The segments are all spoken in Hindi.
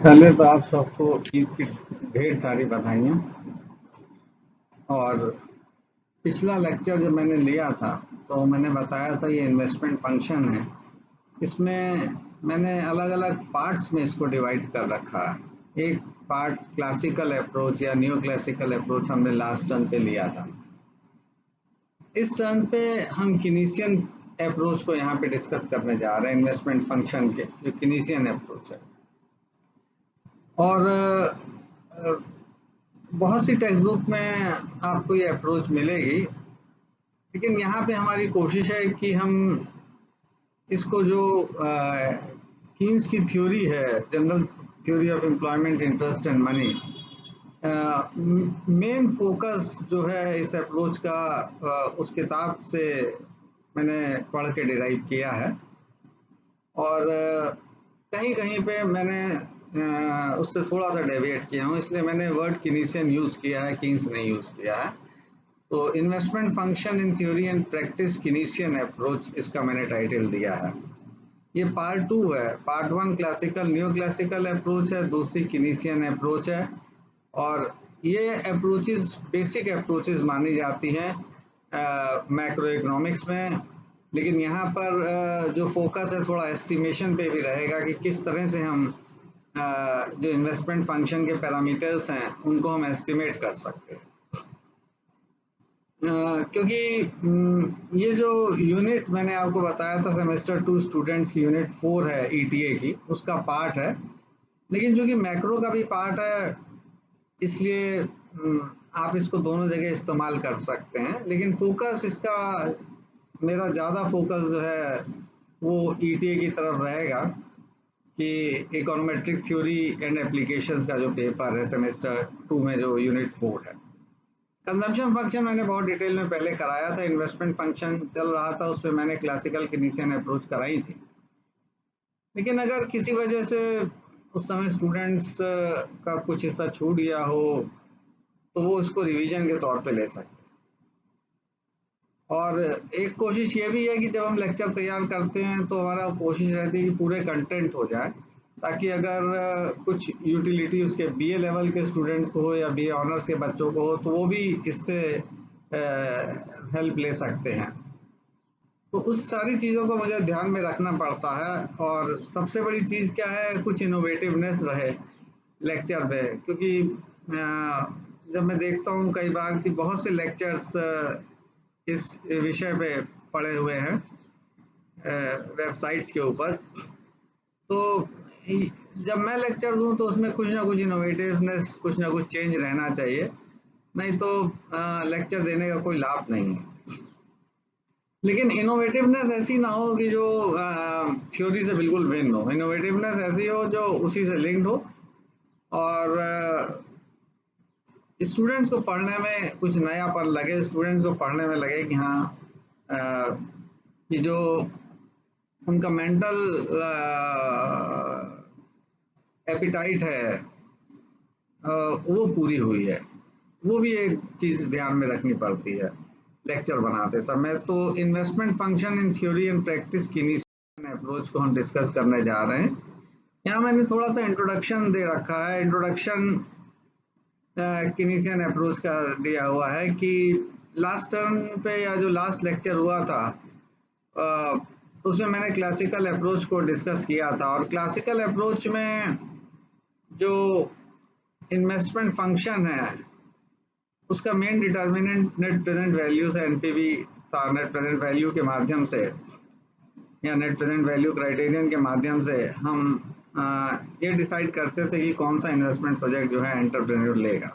पहले तो आप सबको ईद की ढेर सारी बधाइयाँ। और पिछला लेक्चर जब मैंने लिया था तो मैंने बताया था ये इन्वेस्टमेंट फंक्शन है। इसमें मैंने अलग अलग पार्ट्स में इसको डिवाइड कर रखा है। एक पार्ट क्लासिकल अप्रोच या न्यू क्लासिकल अप्रोच हमने लास्ट टर्न पे लिया था। इस टर्न पे हम किनीशियन अप्रोच को यहाँ पे डिस्कस करने जा रहे हैं, इन्वेस्टमेंट फंक्शन के जो किनीशियन अप्रोच है। और बहुत सी टेक्स्ट बुक में आपको ये अप्रोच मिलेगी, लेकिन यहाँ पे हमारी कोशिश है कि हम इसको जो कीन्स की थ्योरी है, general theory of employment, interest and money, main focus जो है इस अप्रोच का उस किताब से मैंने पढ़ के डिराइव किया है। और कहीं कहीं पे मैंने उससे थोड़ा सा डेविएट किया हूँ, इसलिए मैंने वर्ड किनीशियन यूज़ किया है, कीन्स नहीं यूज़ किया है। तो investment function in theory and practice Keynesian approach, इसका मैंने टाइटल दिया है। ये पार्ट 2 है। Part 1 classical new classical approach है, दूसरी किनीशियन अप्रोच है। और ये अप्रोचेस बेसिक अप्रोचेस मानी जाती हैं मैक्रो इकोनॉमिक्स में, लेकिन यहाँ पर जो फोकस है थोड़ा एस्टिमेशन पे भी रहेगा कि किस तरह से हम जो इन्वेस्टमेंट फंक्शन के पैरामीटर्स हैं उनको हम एस्टिमेट कर सकते हैं। क्योंकि ये जो यूनिट मैंने आपको बताया था सेमेस्टर 2 स्टूडेंट्स की यूनिट 4 है ईटीए की, उसका पार्ट है, लेकिन जो कि मैक्रो का भी पार्ट है, इसलिए आप इसको दोनों जगह इस्तेमाल कर सकते हैं। लेकिन फोकस इसका, मेरा ज़्यादा फोकस जो है वो ईटीए की तरफ रहेगा कि इकोनोमेट्रिक थ्योरी एंड एप्लीकेशंस का जो पेपर है सेमेस्टर 2 में, जो यूनिट 4 है। कंजम्पशन फंक्शन मैंने बहुत डिटेल में पहले कराया था, इन्वेस्टमेंट फंक्शन चल रहा था, उसमें मैंने क्लासिकल किनीशियन अप्रोच कराई थी। लेकिन अगर किसी वजह से उस समय स्टूडेंट्स का कुछ हिस्सा छूट गया हो तो वो इसको रिवीजन के तौर पे ले सकते हैं। और एक कोशिश ये भी है कि जब हम लेक्चर तैयार करते हैं तो हमारा कोशिश रहती है कि पूरे कंटेंट हो जाए, ताकि अगर कुछ यूटिलिटी उसके बीए लेवल के स्टूडेंट्स को हो या बीए ऑनर्स के बच्चों को हो तो वो भी इससे हेल्प ले सकते हैं। तो उस सारी चीज़ों को मुझे ध्यान में रखना पड़ता है। और सबसे बड़ी चीज़ क्या है, कुछ इनोवेटिवनेस रहे लेक्चर में, क्योंकि जब मैं देखता हूँ कई बार कि बहुत से लेक्चर्स इस विषय पे पड़े हुए हैं वेबसाइट्स के ऊपर, तो जब मैं लेक्चर दूं तो उसमें कुछ ना कुछ इनोवेटिवनेस, कुछ ना कुछ चेंज रहना चाहिए, नहीं तो लेक्चर देने का कोई लाभ नहीं है। लेकिन इनोवेटिवनेस ऐसी ना हो कि जो थ्योरी से बिल्कुल भिन्न हो। इनोवेटिवनेस ऐसी हो जो उसी से लिंक्ड हो और स्टूडेंट्स को पढ़ने में कुछ नयापन लगे, स्टूडेंट्स को पढ़ने में लगे कि हाँ कि जो उनका मेंटल एपिटाइट है वो पूरी हुई है। वो भी एक चीज़ ध्यान में रखनी पड़ती है लेक्चर बनाते समय। तो investment function in theory and practice Keynesian approach को हम डिस्कस करने जा रहे हैं। यहाँ मैंने थोड़ा सा इंट्रोडक्शन दे रखा है। इंट्रोडक्शन किनीशियन अप्रोच का दिया हुआ है कि लास्ट टर्म पे या जो लास्ट लेक्चर हुआ था उसमें मैंने क्लासिकल अप्रोच को डिस्कस किया था। और क्लासिकल अप्रोच में जो इन्वेस्टमेंट फंक्शन है उसका main determinant net present value था, एनपीवी था। नेट प्रेजेंट वैल्यू के माध्यम से या नेट प्रेजेंट वैल्यू क्राइटेरियन के माध्यम से हम ये डिसाइड करते थे कि कौन सा इन्वेस्टमेंट प्रोजेक्ट जो है एंटरप्रेन्योर लेगा।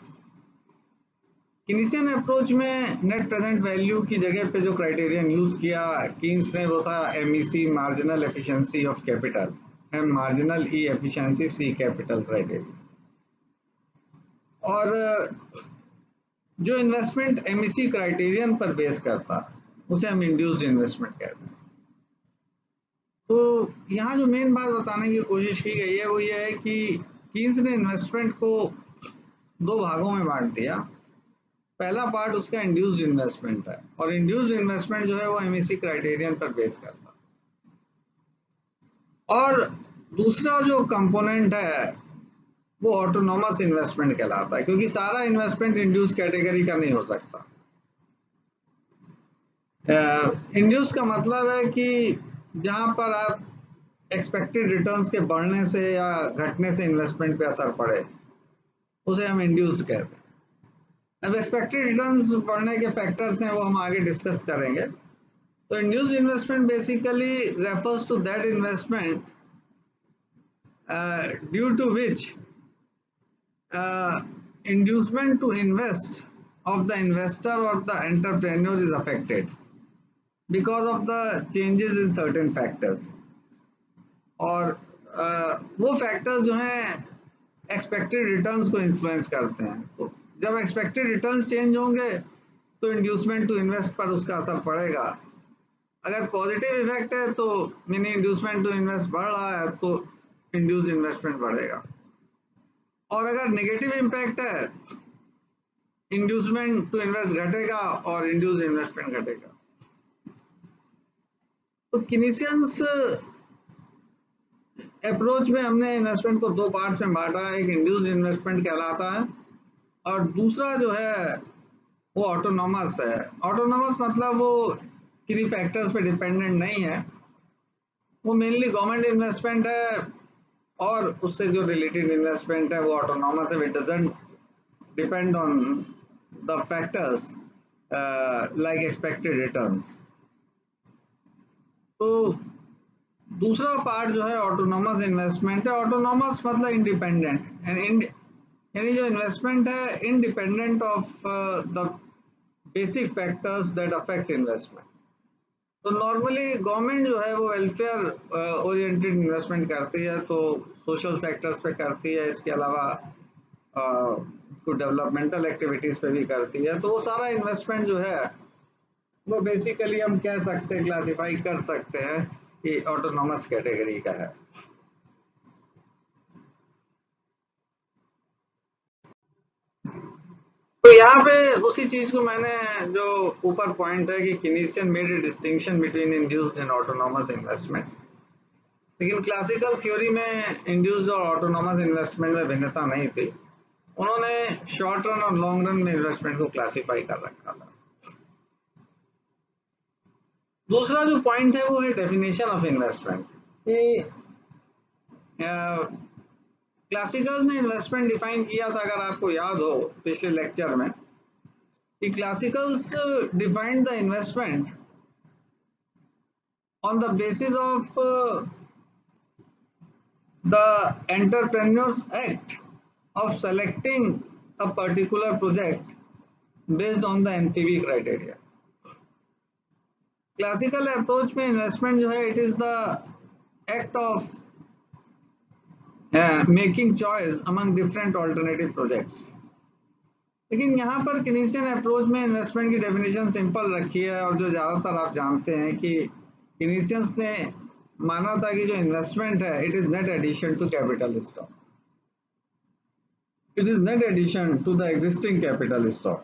किनीशियन अप्रोच में नेट प्रेजेंट वैल्यू की जगह पे जो क्राइटेरियन यूज किया कीन्स ने वो था MEC, marginal efficiency of capital, M marginal, E efficiency, C capital criteria. और जो इन्वेस्टमेंट MEC क्राइटेरियन पर बेस करता उसे हम इंड्यूस्ड इन्वेस्टमेंट कहते हैं। तो यहाँ जो मेन बात बताने की कोशिश की गई है वो ये है कि कीन्स ने इन्वेस्टमेंट को दो भागों में बांट दिया। पहला पार्ट उसका इंड्यूस्ड इन्वेस्टमेंट है, और इंड्यूस्ड इन्वेस्टमेंट जो है वो MEC क्राइटेरियन पर बेस करता है। और दूसरा जो कंपोनेंट है वो ऑटोनॉमस इन्वेस्टमेंट कहलाता है, क्योंकि सारा इन्वेस्टमेंट इंड्यूस कैटेगरी का नहीं हो सकता। इंड्यूस का मतलब है कि जहां पर आप एक्सपेक्टेड रिटर्न्स के बढ़ने से या घटने से इन्वेस्टमेंट पे असर पड़े, उसे हम इंड्यूस कहते हैं। अब एक्सपेक्टेड रिटर्न्स बढ़ने के फैक्टर्स हैं, वो हम आगे डिस्कस करेंगे। तो induced investment basically refers to that investment due to which inducement to invest of the investor or the entrepreneur is affected because of the changes in certain factors। और वो फैक्टर्स जो हैं एक्सपेक्टेड रिटर्न्स को इन्फ्लुएंस करते हैं। तो जब एक्सपेक्टेड रिटर्न्स चेंज होंगे तो इंड्यूसमेंट टू इन्वेस्ट पर उसका असर पड़ेगा। अगर पॉजिटिव इफेक्ट है तो यानी इंड्यूसमेंट टू इन्वेस्ट बढ़ रहा है तो इंड्यूस्ड इन्वेस्टमेंट बढ़ेगा, और अगर नेगेटिव इम्पैक्ट है इंड्यूसमेंट टू इन्वेस्ट घटेगा और इंड्यूस्ड इन्वेस्टमेंट घटेगा। तो किनीशियंस अप्रोच में हमने इन्वेस्टमेंट को दो पार्ट्स में बांटा है। एक इंड्यूस्ड इन्वेस्टमेंट कहलाता है और दूसरा जो है वो ऑटोनॉमस है। ऑटोनॉमस मतलब वो किसी फैक्टर्स पे डिपेंडेंट नहीं है, वो मेनली गवर्नमेंट इन्वेस्टमेंट है और उससे जो रिलेटेड इन्वेस्टमेंट है वो ऑटोनॉमस है। It doesn't depend on the factors like expected returns. तो दूसरा पार्ट जो है ऑटोनॉमस इन्वेस्टमेंट है। ऑटोनॉमस मतलब इंडिपेंडेंट, यानी जो इन्वेस्टमेंट है independent of the basic factors that affect investment. तो नॉर्मली गवर्नमेंट जो है वो वेलफेयर ओरिएंटेड इन्वेस्टमेंट करती है, तो सोशल सेक्टर्स पे करती है, इसके अलावा कुछ डेवलपमेंटल एक्टिविटीज पे भी करती है। तो वो सारा इन्वेस्टमेंट जो है वो बेसिकली हम कह सकते हैं, क्लासिफाई कर सकते हैं कि ऑटोनॉमस कैटेगरी का है। तो यहाँ पे उसी चीज को मैंने जो ऊपर पॉइंट है कि Keynesian made a distinction between induced and autonomous investment, लेकिन क्लासिकल थ्योरी में इंड्यूस्ड और ऑटोनॉमस इन्वेस्टमेंट में भिन्नता नहीं थी। उन्होंने शॉर्ट रन और लॉन्ग रन में इन्वेस्टमेंट को क्लासिफाई कर रखा था। दूसरा जो पॉइंट है वो है डेफिनेशन ऑफ इन्वेस्टमेंट। क्लासिकल ने इन्वेस्टमेंट डिफाइन किया था, अगर आपको याद हो पिछले लेक्चर में, कि classicals defined the investment on the basis of the entrepreneur's act of selecting a particular project based on the NPV criteria। Classical approach में इन्वेस्टमेंट जो है it is the act of making choice among different alternative projects. लेकिन यहाँ पर किनीशियन अप्रोच में इन्वेस्टमेंट की डेफिनेशन सिंपल रखी है, और जो ज़्यादातर आप जानते हैं कि किनीशियंस ने माना था कि जो इन्वेस्टमेंट है it is net addition to capital stock, it is net addition to the existing capital stock.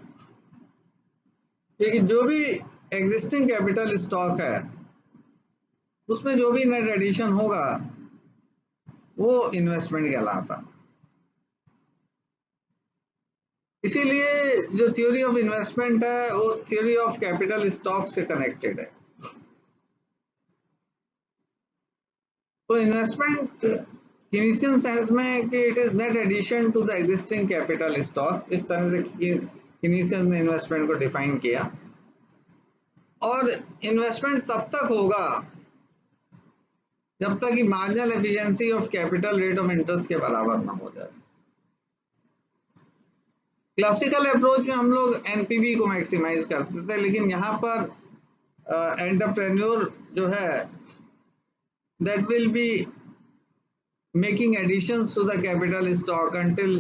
जो भी एग्जिस्टिंग कैपिटल स्टॉक है उसमें जो भी नेट एडिशन होगा वो इन्वेस्टमेंट कहलाता। इसीलिए जो थ्योरी ऑफ इन्वेस्टमेंट है वो थ्योरी ऑफ कैपिटल स्टॉक से कनेक्टेड है। तो इन्वेस्टमेंट किनीशियन सेंस में कि it is net addition to the existing capital stock, इस तरह से किनीशियन ने इन्वेस्टमेंट को डिफाइन किया। और इन्वेस्टमेंट तब तक होगा जब तक कि marginal efficiency of capital rate of interest के बराबर ना हो जाए। क्लासिकल अप्रोच में हम लोग एनपीवी को मैक्सिमाइज करते थे, लेकिन यहाँ पर एंटरप्रेन्योर जो है that will be making additions to the capital stock until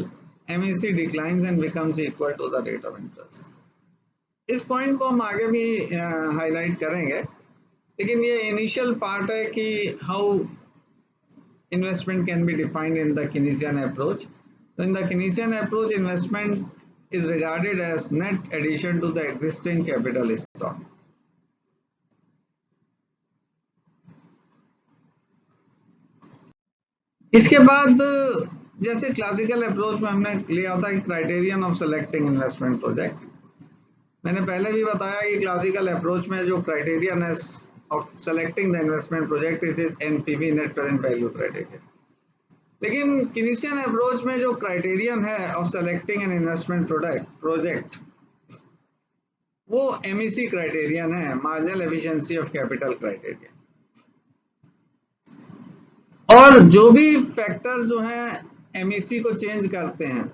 MEC declines and becomes equal to the rate of interest। इस पॉइंट को हम आगे भी हाईलाइट करेंगे, लेकिन ये इनिशियल पार्ट है कि how investment can be defined in the Keynesian approach. तो in the Keynesian approach investment is regarded as net addition to the existing capital stock। इसके बाद जैसे क्लासिकल अप्रोच में हमने लिया था कि criterion of selecting investment project, मैंने पहले भी बताया कि क्लासिकल अप्रोच में जो क्राइटेरियन है of selecting the investment project it is NPV, net present value criteria. लेकिन कीनेसियन अप्रोच में जो क्राइटेरियन है of selecting an investment project वो एमईसी क्राइटेरियन है, marginal efficiency of capital criteria. और जो भी फैक्टर्स जो हैं एमईसी को चेंज करते हैं,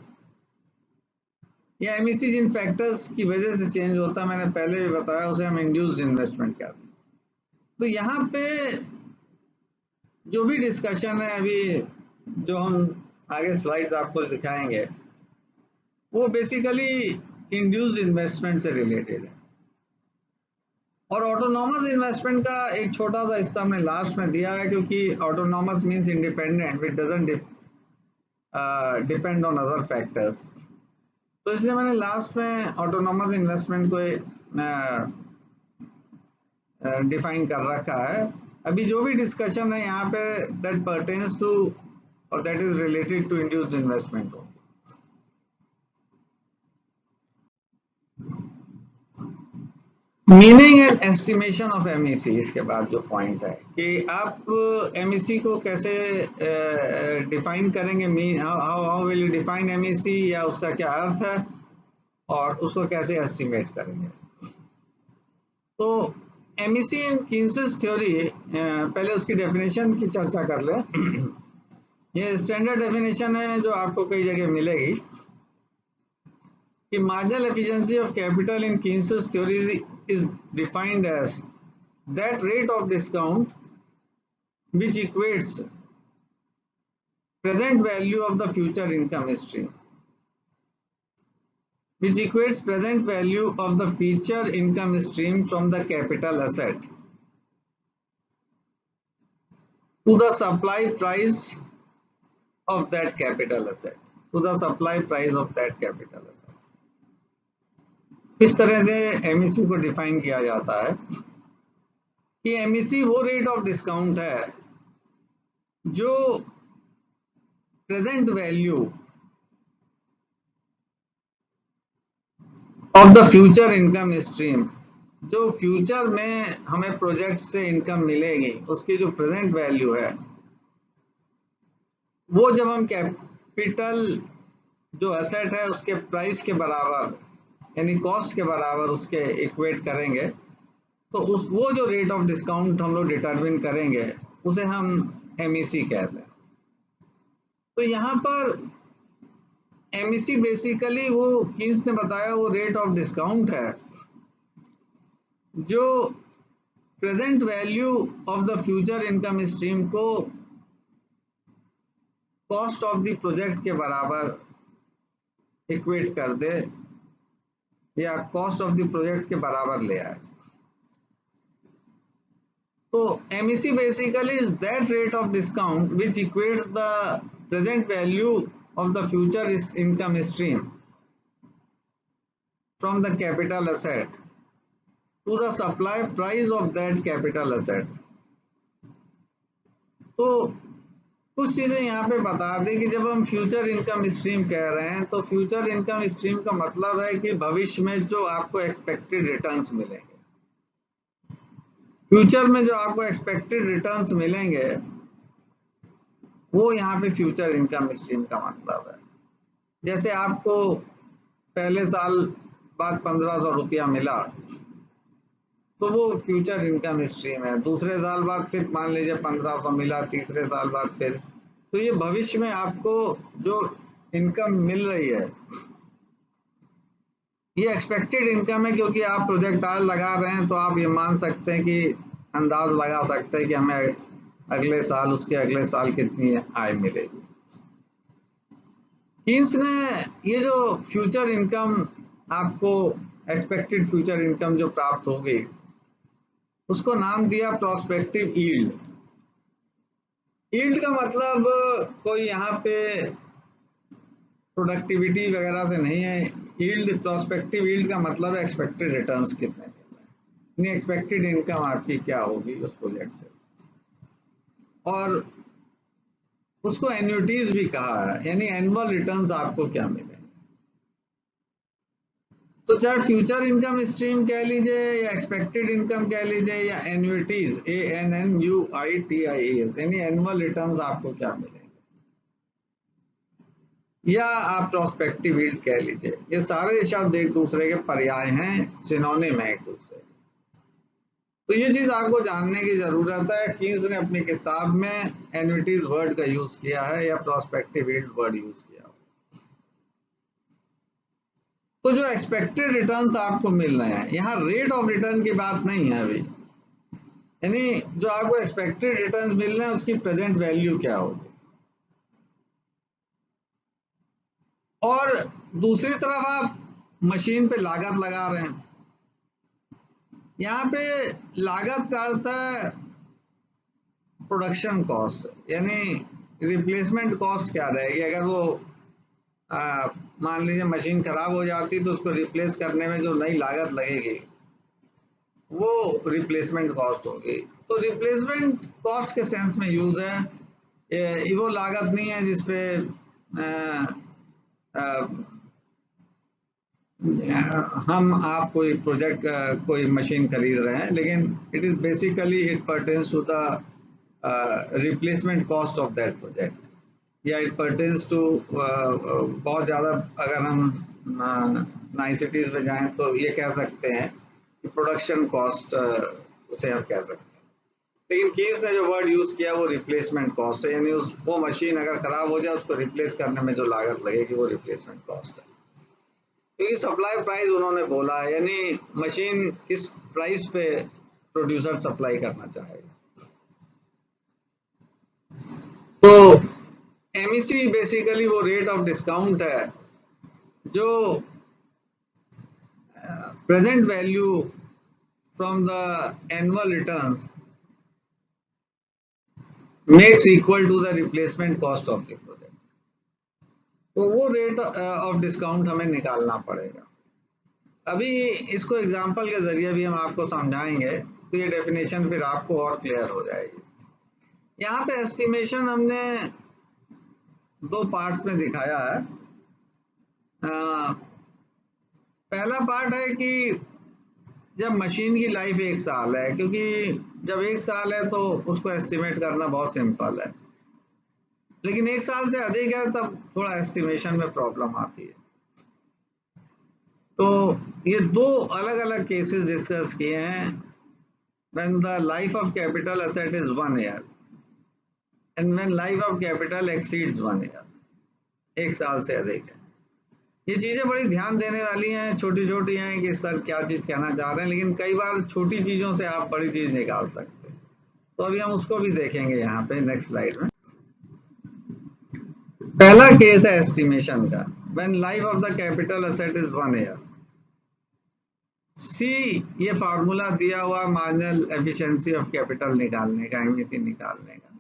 या एमईसी जिन फैक्टर्स की वजह से चेंज होता है, मैंने पहले भी बताया, उसे हम इंड्यूस्ड इन्वेस्टमेंट कहते हैं। तो यहाँ पे जो भी डिस्कशन है अभी, जो हम आगे स्लाइड्स आपको दिखाएंगे, वो बेसिकली इंड्यूस्ड इन्वेस्टमेंट से रिलेटेड है। और ऑटोनॉमस इन्वेस्टमेंट का एक छोटा सा हिस्सा हमने लास्ट में दिया है, क्योंकि autonomous means independent which doesn't depend on other factors. तो इसलिए मैंने लास्ट में ऑटोनॉमस इन्वेस्टमेंट को डिफाइन कर रखा है। अभी जो भी डिस्कशन है यहाँ पे दैट पर्टेन्स टू और that is related to induced investment. Meaning and estimation of MEC, इसके बाद जो पॉइंट है कि आप एमईसी को कैसे डिफाइन करेंगे, how will you define MEC, या उसका क्या अर्थ है और उसको कैसे एस्टिमेट करेंगे। तो एमईसी इन कीन्स थ्योरी, पहले उसकी डेफिनेशन की चर्चा कर ले। ये स्टैंडर्ड डेफिनेशन है जो आपको कई जगह मिलेगी कि marginal efficiency of capital in Keynes' theory is defined as that rate of discount which equates present value of the future income stream, which equates present value of the future income stream from the capital asset to the supply price of that capital asset, to the supply price of that capital asset। इस तरह से एमईसी को डिफाइन किया जाता है कि एमईसी वो रेट ऑफ डिस्काउंट है जो present value of the future income stream, जो फ्यूचर में हमें प्रोजेक्ट से इनकम मिलेगी उसकी जो प्रेजेंट वैल्यू है, वो जब हम कैपिटल जो एसेट है उसके प्राइस के बराबर यानी कॉस्ट के बराबर उसके इक्वेट करेंगे, तो उस वो जो रेट ऑफ डिस्काउंट हम लोग डिटरमिन करेंगे उसे हम एमईसी कहते हैं। तो यहाँ पर एमईसी बेसिकली वो कीन्स ने बताया वो रेट ऑफ डिस्काउंट है जो present value of the future income stream को कॉस्ट ऑफ द प्रोजेक्ट के बराबर इक्वेट कर दे या कॉस्ट ऑफ द प्रोजेक्ट के बराबर ले आए। तो MEC basically is that rate of discount which equates the present value of the future income stream from the capital asset to the supply price of that capital asset। तो कुछ चीजें यहाँ पे बता दें कि जब हम फ्यूचर इनकम स्ट्रीम कह रहे हैं तो फ्यूचर इनकम स्ट्रीम का मतलब है कि भविष्य में जो आपको एक्सपेक्टेड रिटर्न्स मिलेंगे। फ्यूचर में जो आपको एक्सपेक्टेड रिटर्न्स मिलेंगे वो यहाँ पे फ्यूचर इनकम स्ट्रीम का मतलब है। जैसे आपको पहले साल बाद 1500 रुपया मिला तो वो फ्यूचर इनकम स्ट्रीम है। दूसरे साल बाद फिर मान लीजिए 1500 मिला, तीसरे साल बाद फिर, तो ये भविष्य में आपको जो इनकम मिल रही है ये एक्सपेक्टेड इनकम है, क्योंकि आप प्रोजेक्टाइल लगा रहे हैं तो आप ये मान सकते हैं कि अंदाज लगा सकते हैं कि हमें अगले साल उसके अगले साल कितनी आय मिलेगी। कीन्स ने ये जो फ्यूचर इनकम आपको एक्सपेक्टेड फ्यूचर इनकम जो प्राप्त होगी उसको नाम दिया प्रोस्पेक्टिव यील्ड। यील्ड का मतलब कोई यहाँ पे प्रोडक्टिविटी वगैरह से नहीं है। यील्ड, प्रोस्पेक्टिव यील्ड का मतलब है एक्सपेक्टेड रिटर्न्स कितने मिल रहे हैं, एक्सपेक्टेड इनकम आपकी क्या होगी उस प्रोजेक्ट से। और उसको एन्युटीज भी कहा है, यानी एनुअल रिटर्न्स आपको क्या मिलेंगे। तो चाहे फ्यूचर इनकम स्ट्रीम कह लीजिए या एक्सपेक्टेड इनकम कह लीजिए या एन्युटीज, ANNUITIES, यानी एनुअल रिटर्न्स आपको क्या मिलेंगे, या आप प्रोस्पेक्टिव यील्ड कह लीजिए, ये सारे शब्द एक दूसरे के पर्याय हैं, सिनोनिम है एक दूसरे के। तो ये चीज आपको जानने की जरूरत है। कीन्स ने अपनी किताब में एन्युटीज वर्ड का यूज किया है या प्रोस्पेक्टिव यील्ड वर्ड यूज किया। तो जो एक्सपेक्टेड रिटर्न्स आपको मिल रहे हैं, यहाँ रेट ऑफ रिटर्न की बात नहीं है अभी, यानी जो आपको एक्सपेक्टेड रिटर्न्स मिल रहे हैं उसकी प्रेजेंट वैल्यू क्या होगी। और दूसरी तरफ आप मशीन पे लागत लगा रहे हैं, यहाँ पे लागत का अर्थ है प्रोडक्शन कॉस्ट, यानी रिप्लेसमेंट कॉस्ट क्या रहेगी। अगर वो मान लीजिए मशीन खराब हो जाती तो उसको रिप्लेस करने में जो नई लागत लगेगी वो रिप्लेसमेंट कॉस्ट होगी। तो रिप्लेसमेंट कॉस्ट के सेंस में यूज है, ये वो लागत नहीं है जिसपे हम आप कोई प्रोजेक्ट कोई मशीन खरीद रहे हैं, लेकिन it is basically it pertains to the replacement cost of that project, या इट पर्टेन्स टू बहुत ज़्यादा अगर हम नाइसिटीज में जाएं तो ये कह सकते हैं कि प्रोडक्शन कॉस्ट उसे हम कह सकते हैं। लेकिन केस ने जो वर्ड यूज किया वो रिप्लेसमेंट कॉस्ट है, यानी उस वो मशीन अगर खराब हो जाए उसको रिप्लेस करने में जो लागत लगेगी वो रिप्लेसमेंट कॉस्ट है। क्योंकि सप्लाई प्राइस उन्होंने बोला है, यानी मशीन किस प्राइस पे प्रोड्यूसर सप्लाई करना चाहेगा। तो एमईसी बेसिकली वो रेट ऑफ डिस्काउंट है जो present value from the annual returns makes equal to the replacement cost of the project. तो वो रेट ऑफ डिस्काउंट हमें निकालना पड़ेगा। अभी इसको एग्जांपल के जरिए भी हम आपको समझाएंगे तो ये डेफिनेशन फिर आपको और क्लियर हो जाएगी। यहाँ पे एस्टिमेशन हमने दो पार्ट्स में दिखाया है। पहला पार्ट है कि जब मशीन की लाइफ 1 साल है, क्योंकि जब 1 साल है तो उसको एस्टिमेट करना बहुत सिंपल है, लेकिन 1 साल से अधिक है तब थोड़ा एस्टिमेशन में प्रॉब्लम आती है। तो ये दो अलग अलग केसेस डिस्कस किए हैं। When the life of capital asset is 1 year and when life of capital exceeds 1 year, 1 साल से अधिक है। ये चीजें बड़ी ध्यान देने वाली हैं, छोटी छोटी हैं कि सर क्या चीज कहना चाह रहे हैं, लेकिन कई बार छोटी चीजों से आप बड़ी चीज निकाल सकते हैं। तो अभी हम उसको भी देखेंगे यहाँ पे नेक्स्ट स्लाइड में। पहला केस है एस्टिमेशन का, when life of the capital asset is 1 year. C ये फार्मूला दिया हुआ मार्जिनल एफिशिएंसी ऑफ कैपिटल निकालने का, एमईसी निकालने का,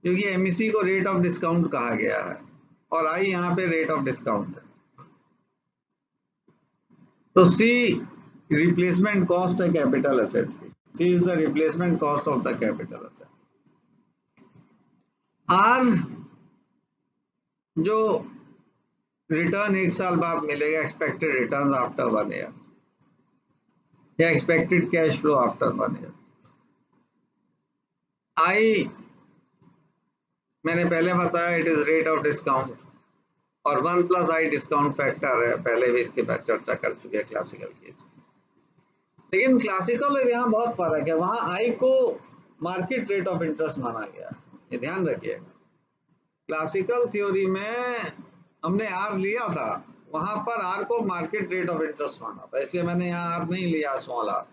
क्योंकि एमईसी को रेट ऑफ डिस्काउंट कहा गया है और आई यहाँ पे रेट ऑफ डिस्काउंट है। तो सी रिप्लेसमेंट कॉस्ट है कैपिटल एसेट की, C is the replacement cost of the capital asset. R जो रिटर्न 1 साल बाद मिलेगा, एक्सपेक्टेड रिटर्न आफ्टर 1 ईयर या expected cash flow after 1 year. I मैंने पहले बताया it is rate of discount, और 1 प्लस आई डिस्काउंट फैक्टर है, पहले भी इसके बाद चर्चा कर चुके हैं क्लासिकल केस में। लेकिन क्लासिकल और यहाँ बहुत फर्क है, वहां आई को मार्केट रेट ऑफ इंटरेस्ट माना गया, ये ध्यान रखिएगा। क्लासिकल थ्योरी में हमने आर लिया था, वहां पर आर को मार्केट रेट ऑफ इंटरेस्ट माना था, इसलिए मैंने यहाँ आर नहीं लिया स्मॉल आर,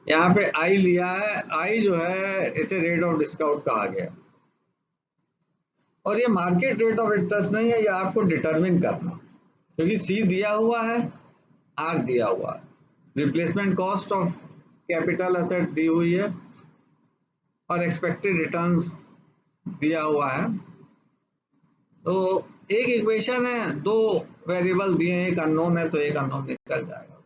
यहाँ पे आई लिया है। आई जो है इसे रेट ऑफ डिस्काउंट कहा गया, और ये मार्केट रेट ऑफ इंटरेस्ट नहीं है, ये आपको डिटरमिन करना, क्योंकि सी दिया हुआ है, आर दिया हुआ है, replacement cost of capital asset दी हुई है और एक्सपेक्टेड रिटर्न्स दिया हुआ है। तो एक इक्वेशन है, दो वेरिएबल दिए हैं, एक अननोन है तो एक अननोन निकल जाएगा।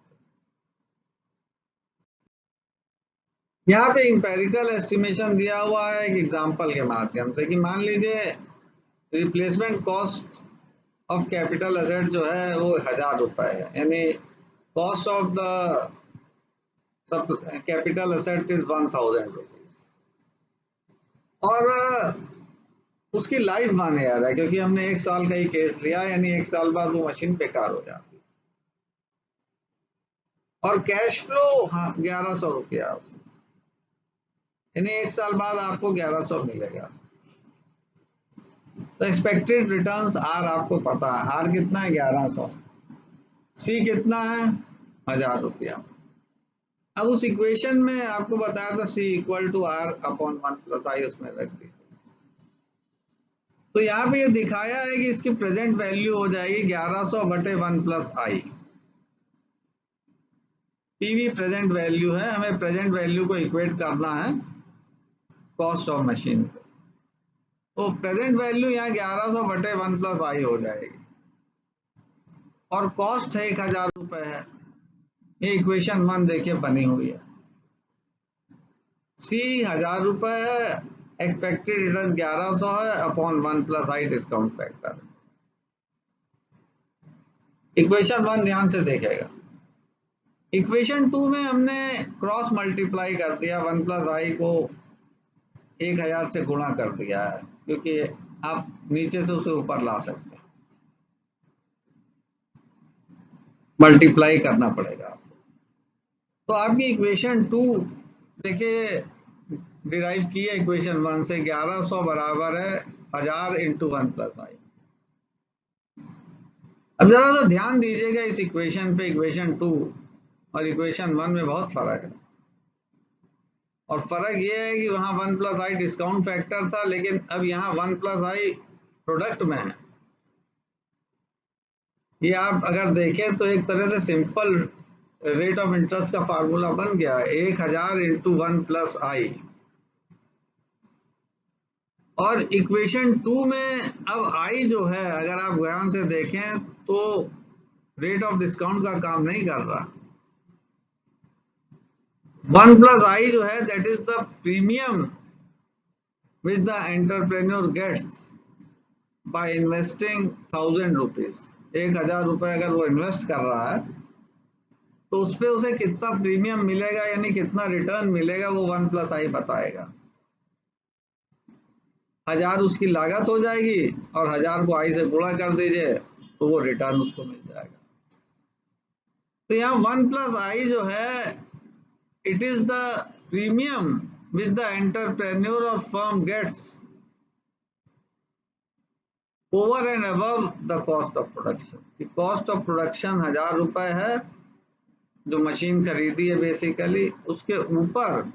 यहाँ पे इंपेरिकल एस्टिमेशन दिया हुआ है एक एग्जांपल के माध्यम से कि मान लीजिए replacement cost of capital asset जो है वो 1000 रुपए है, यानी cost of the capital asset is 1000 rupees, और उसकी लाइफ 1 ईयर है, क्योंकि हमने 1 साल का ही केस लिया, यानी 1 साल बाद वो मशीन बेकार हो जाती है। और कैश फ्लो 1100 रुपया, यानी 1 साल बाद आपको 1100 मिलेगा। तो एक्सपेक्टेड रिटर्न्स आर आपको पता है, आर कितना है 1100, सी कितना है 1000 रुपया। अब उस इक्वेशन में आपको बताया था C equal to R upon 1 + i, उसमें रख दी। तो यहाँ पे ये दिखाया है कि इसकी प्रेजेंट वैल्यू हो जाएगी 1100 बटे 1 + i। पीवी प्रेजेंट वैल्यू है, हमें प्रेजेंट वैल्यू को इक्वेट करना है कॉस्ट ऑफ मशीन से। तो प्रेजेंट वैल्यू यहाँ 1100 बटे 1 + i हो जाएगी, और कॉस्ट है 1000 रुपए है। ये इक्वेशन 1 देखिए बनी हुई है। सी 1000 रुपए है, एक्सपेक्टेड रिटर्न 1100 है upon 1 + i discount factor. Equation 1 ध्यान से देखेगा। इक्वेशन 2 में हमने क्रॉस मल्टीप्लाई कर दिया, 1 + i को 1000 से गुणा कर दिया है, क्योंकि आप नीचे से उसे ऊपर ला सकते हैं, मल्टीप्लाई करना पड़ेगा आपको। तो आपकी इक्वेशन 2 देखिए डिराइव की है इक्वेशन 1 से, 1100 बराबर है 1000 × 1 + i। अब जरा सा ध्यान दीजिएगा इस इक्वेशन पे, इक्वेशन 2 और इक्वेशन 1 में बहुत फर्क है। और फर्क ये है कि वहां 1 + i डिस्काउंट फैक्टर था, लेकिन अब यहाँ 1 + i प्रोडक्ट में है। ये आप अगर देखें तो एक तरह से सिंपल रेट ऑफ इंटरेस्ट का फार्मूला बन गया, 1000 × 1 + i। और इक्वेशन 2 में अब i जो है, अगर आप ध्यान से देखें तो रेट ऑफ डिस्काउंट का काम नहीं कर रहा। 1 + i जो है that is the premium which the entrepreneur gets by investing 1000 rupees. 1000 रुपए अगर वो इन्वेस्ट कर रहा है तो उस पर उसे कितना प्रीमियम मिलेगा, यानी कितना रिटर्न मिलेगा, वो 1 + i बताएगा। 1000 उसकी लागत हो जाएगी और 1000 को i से गुणा कर दीजिए तो वो रिटर्न उसको मिल जाएगा। तो यहाँ 1 + i जो है, it is the premium which the entrepreneur और firm gets over and above the cost of production. Cost of production 1000 रुपए है जो मशीन खरीदी है बेसिकली, उसके ऊपर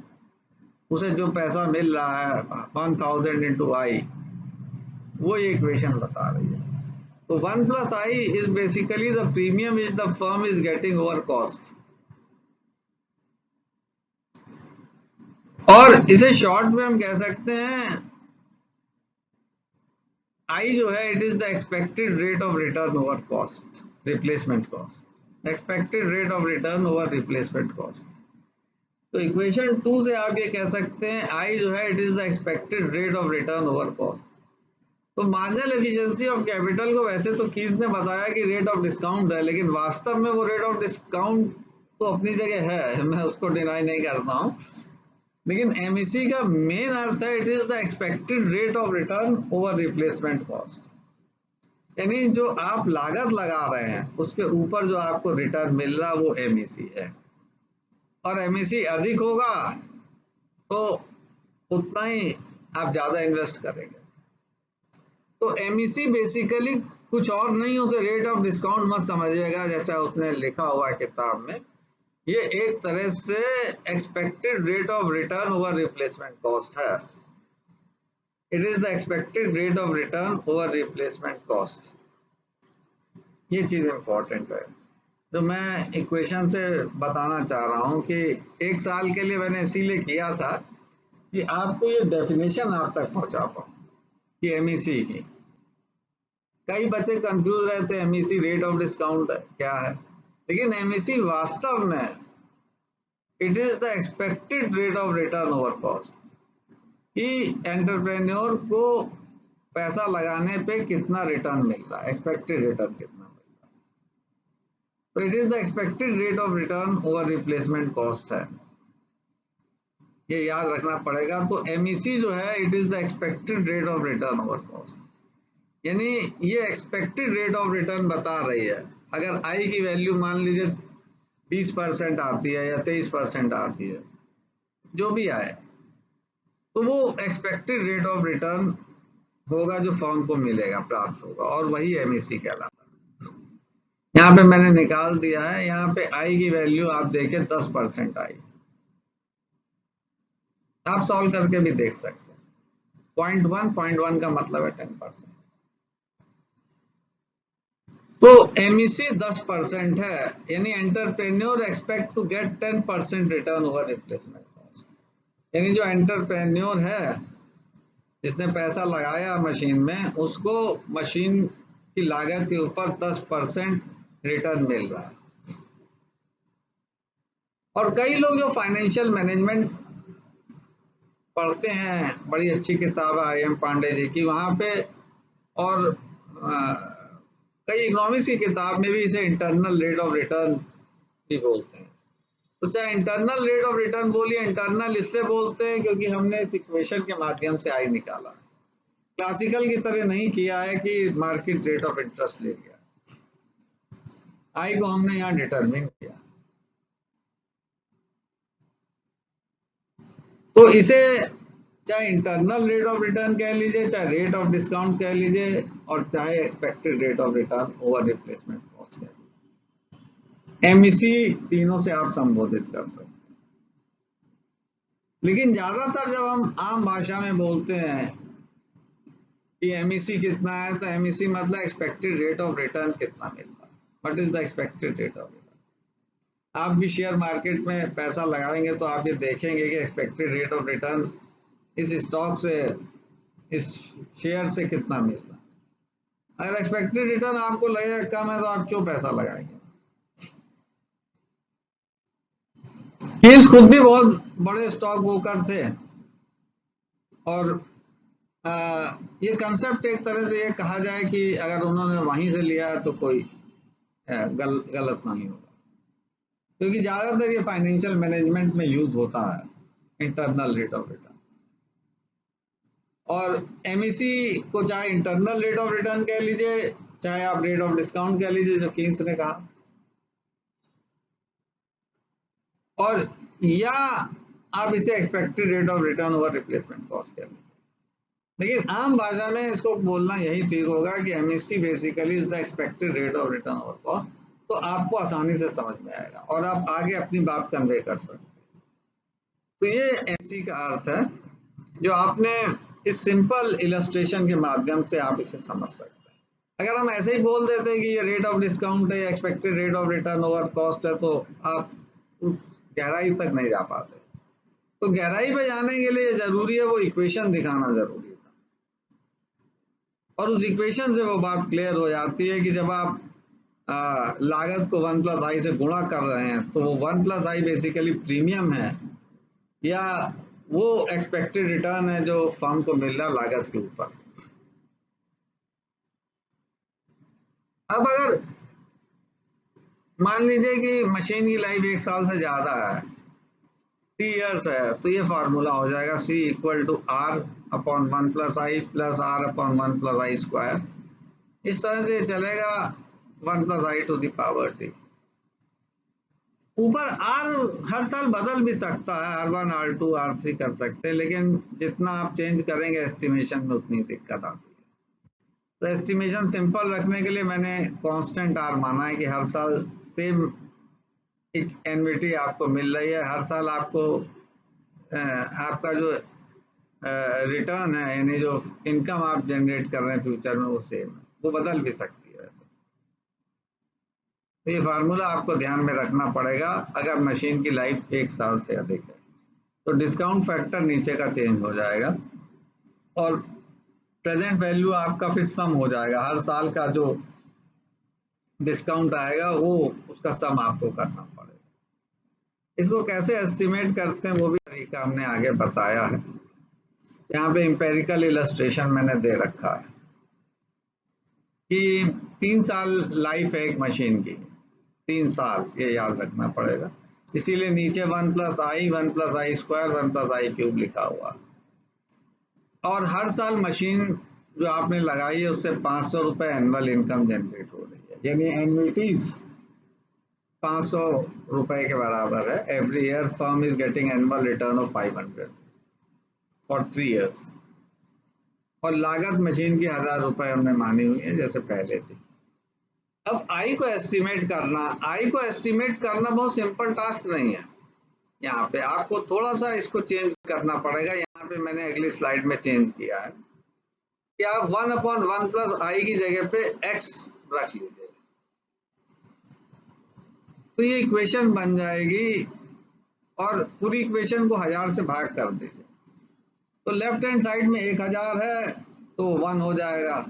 उसे जो पैसा मिल रहा है 1000 × i, वो ये इक्वेशन बता रही है। तो 1 + i is basically the premium which the firm is getting over cost। और इसे शॉर्ट में हम कह सकते हैं I जो है it is the expected rate of return over cost, replacement cost, expected rate of return over replacement cost. तो इक्वेशन 2 से आप ये कह सकते हैं I जो है it is the expected rate of return over cost. तो मार्जिनल एफिशिएंसी ऑफ कैपिटल को वैसे तो कीज ने बताया कि रेट ऑफ डिस्काउंट है, लेकिन वास्तव में वो रेट ऑफ डिस्काउंट तो अपनी जगह है, मैं उसको डिनाई नहीं करता हूँ, लेकिन एमईसी का मेन अर्थ है it is the expected rate of return over replacement cost. यानी जो आप लागत लगा रहे हैं उसके ऊपर जो आपको रिटर्न मिल रहा है वो एमईसी है, और एमईसी अधिक होगा तो उतना ही आप ज्यादा इन्वेस्ट करेंगे। तो एमईसी बेसिकली कुछ और नहीं, उसे रेट ऑफ डिस्काउंट मत समझिएगा जैसा उसने लिखा हुआ है किताब में। ये एक तरह से expected rate of return over replacement cost है। It is the expected rate of return over replacement cost. ये चीज इंपॉर्टेंट है जो मैं इक्वेशन से बताना चाह रहा हूं कि 1 साल के लिए मैंने इसीलिए किया था कि आपको ये डेफिनेशन आप तक पहुंचा पाऊं कि एमईसी की। कई बच्चे कंफ्यूज रहते हैं एमईसी रेट ऑफ डिस्काउंट क्या है, लेकिन एमईसी वास्तव में it is the expected rate of return over cost, कि एंटरप्रेन्योर को पैसा लगाने पे कितना रिटर्न मिल रहा है, एक्सपेक्टेड रिटर्न कितना मिल रहा है। तो it is the expected rate of return over replacement cost है, ये याद रखना पड़ेगा। तो एमईसी जो है it is the expected rate of return over cost, यानी ये एक्सपेक्टेड रेट ऑफ रिटर्न बता रही है। अगर आई की वैल्यू मान लीजिए 20% आती है या 23% आती है, जो भी आए, तो वो एक्सपेक्टेड रेट ऑफ रिटर्न होगा जो फर्म को मिलेगा, प्राप्त होगा, और वही एमईसी कहलाता है। यहाँ पे मैंने निकाल दिया है, यहाँ पे आई की वैल्यू आप देखें 10% आई, आप सॉल्व करके भी देख सकते हैं। 0.1 का मतलब है 10%। तो एमईसी 10% है, यानी entrepreneur expect to get 10% return over replacement cost, यानी जो एंटरप्रेन्योर है जिसने पैसा लगाया मशीन में, उसको मशीन की लागत के ऊपर 10% रिटर्न मिल रहा है। और कई लोग जो फाइनेंशियल मैनेजमेंट पढ़ते हैं, बड़ी अच्छी किताब है आई एम पांडे जी की, वहां पे और कई इकोनॉमिक्स की किताब में भी इसे इंटरनल रेट ऑफ रिटर्न भी बोलते हैं। तो चाहे इंटरनल रेट ऑफ रिटर्न बोलिए, इंटरनल इसलिए बोलते हैं क्योंकि हमने इस इक्वेशन के माध्यम से आई निकाला, क्लासिकल की तरह नहीं किया है कि मार्केट रेट ऑफ इंटरेस्ट ले लिया, आई को हमने यहाँ डिटरमिन किया। तो इसे चाहे इंटरनल रेट ऑफ रिटर्न कह लीजिए, चाहे रेट ऑफ डिस्काउंट कह लीजिए, और चाहे expected rate of return over replacement cost कह लीजिए, एमईसी तीनों से आप संबोधित कर सकते हैं। लेकिन ज्यादातर जब हम आम भाषा में बोलते हैं कि एमईसी कितना है, तो एमईसी मतलब एक्सपेक्टेड रेट ऑफ रिटर्न कितना मिल रहा है, what is the expected rate of return. आप भी शेयर मार्केट में पैसा लगाएंगे तो आप ये देखेंगे कि एक्सपेक्टेड रेट ऑफ रिटर्न इस स्टॉक से, इस शेयर से कितना मिल रहा है। अगर एक्सपेक्टेड रिटर्न आपको लगेगा कम है तो आप क्यों पैसा लगाएंगे। केस खुद भी बहुत बड़े स्टॉक ब्रोकर थे, और ये कंसेप्ट एक तरह से ये कहा जाए कि अगर उन्होंने वहीं से लिया है तो कोई गलत नहीं होगा, क्योंकि ज्यादातर ये फाइनेंशियल मैनेजमेंट में यूज होता है इंटरनल रेट ऑफ रिटर्न। और एमईसी को चाहे इंटरनल रेट ऑफ रिटर्न कह लीजिए, चाहे आप रेट ऑफ डिस्काउंट कह लीजिए जो कीन्स ने कहा, और या आप इसे expected rate of return over replacement cost कह लीजिए। लेकिन आम भाषा में इसको बोलना यही ठीक होगा कि MEC basically is the expected rate of return over cost, तो आपको आसानी से समझ में आएगा और आप आगे अपनी बात कन्वे कर सकते हैं। तो ये एमईसी का अर्थ है, जो आपने इस सिंपल इलस्ट्रेशन के माध्यम से आप इसे समझ सकते हैं। अगर हम ऐसे ही बोल देते हैं कि ये रेट ऑफ डिस्काउंट है या expected rate of return over cost है, तो आप गहराई तक नहीं जा पाते। तो गहराई पे जाने के लिए जरूरी है वो इक्वेशन दिखाना जरूरी था, और उस इक्वेशन से वो बात क्लियर हो जाती है कि जब आप लागत को 1+i से गुणा कर रहे हैं, तो वो 1+i बेसिकली प्रीमियम है या वो एक्सपेक्टेड रिटर्न है जो फर्म को मिल रहा लागत के ऊपर। अब अगर मान लीजिए कि मशीन की लाइफ 1 साल से ज्यादा है, 3 इयर्स है, तो ये फार्मूला हो जाएगा C = R/1+i + R/1+i²। इस तरह से चलेगा 1+i⁻t। ऊपर R हर साल बदल भी सकता है, R1, R2, R3 कर सकते हैं, लेकिन जितना आप चेंज करेंगे एस्टिमेशन में उतनी दिक्कत आती है। तो एस्टिमेशन सिंपल रखने के लिए मैंने कांस्टेंट R माना है कि हर साल सेम एक एन्युटी आपको मिल रही है, हर साल आपको आपका जो रिटर्न है, यानी जो इनकम आप जनरेट कर रहे हैं फ्यूचर में, वो सेम है, वो बदल भी सकती है। तो ये फार्मूला आपको ध्यान में रखना पड़ेगा अगर मशीन की लाइफ 1 साल से अधिक है। तो डिस्काउंट फैक्टर नीचे का चेंज हो जाएगा और प्रेजेंट वैल्यू आपका फिर सम हो जाएगा, हर साल का जो डिस्काउंट आएगा वो उसका सम आपको करना पड़ेगा। इसको कैसे एस्टिमेट करते हैं वो भी तरीका हमने आगे बताया है। यहाँ पे एम्पेरिकल इलस्ट्रेशन मैंने दे रखा है कि 3 साल लाइफ है एक मशीन की, 3 साल, ये याद रखना पड़ेगा। इसीलिए नीचे 1 + i, 1 + i², 1 + i³ लिखा हुआ। और हर साल मशीन जो आपने लगाई है उससे 500 रुपए एनुअल इनकम जनरेट हो रही है, यानी एन्युइटीज 500 रुपए के बराबर है। Every year firm is getting annual return of 500 for 3 years। और लागत मशीन की 1000 रुपए हमने मानी हुई है जैसे पहले थी। अब आई को एस्टिमेट करना बहुत सिंपल टास्क नहीं है। यहाँ पे आपको थोड़ा सा इसको चेंज करना पड़ेगा। यहाँ पे मैंने अगली स्लाइड में चेंज किया है कि आप 1/1 + i की जगह पे x रख लीजिए, तो ये इक्वेशन बन जाएगी और पूरी इक्वेशन को 1000 से भाग कर दीजिए। तो लेफ्ट हैंड साइड में 1000 है तो 1 हो जाएगा,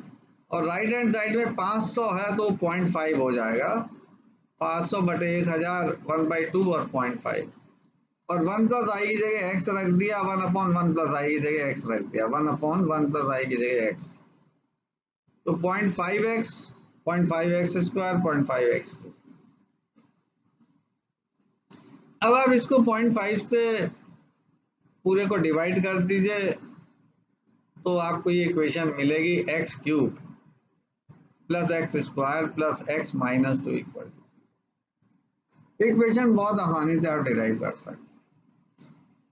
और राइट हैंड साइड में 500 है तो 0.5 हो जाएगा। 500 बटे 1000 1/2 और 0.5। और 1 + i की जगह x रख दिया, 1/1 + i की जगह x रख दिया, 1/1 + i की जगह x, तो 0.5x, 0.5x², 0.5x। अब आप इसको 0.5 से पूरे को डिवाइड कर दीजिए तो आपको ये इक्वेशन मिलेगी x³ + x² + x - 2 = इक्वेशन बहुत आसानी से आप डिराइव कर सकते हैं।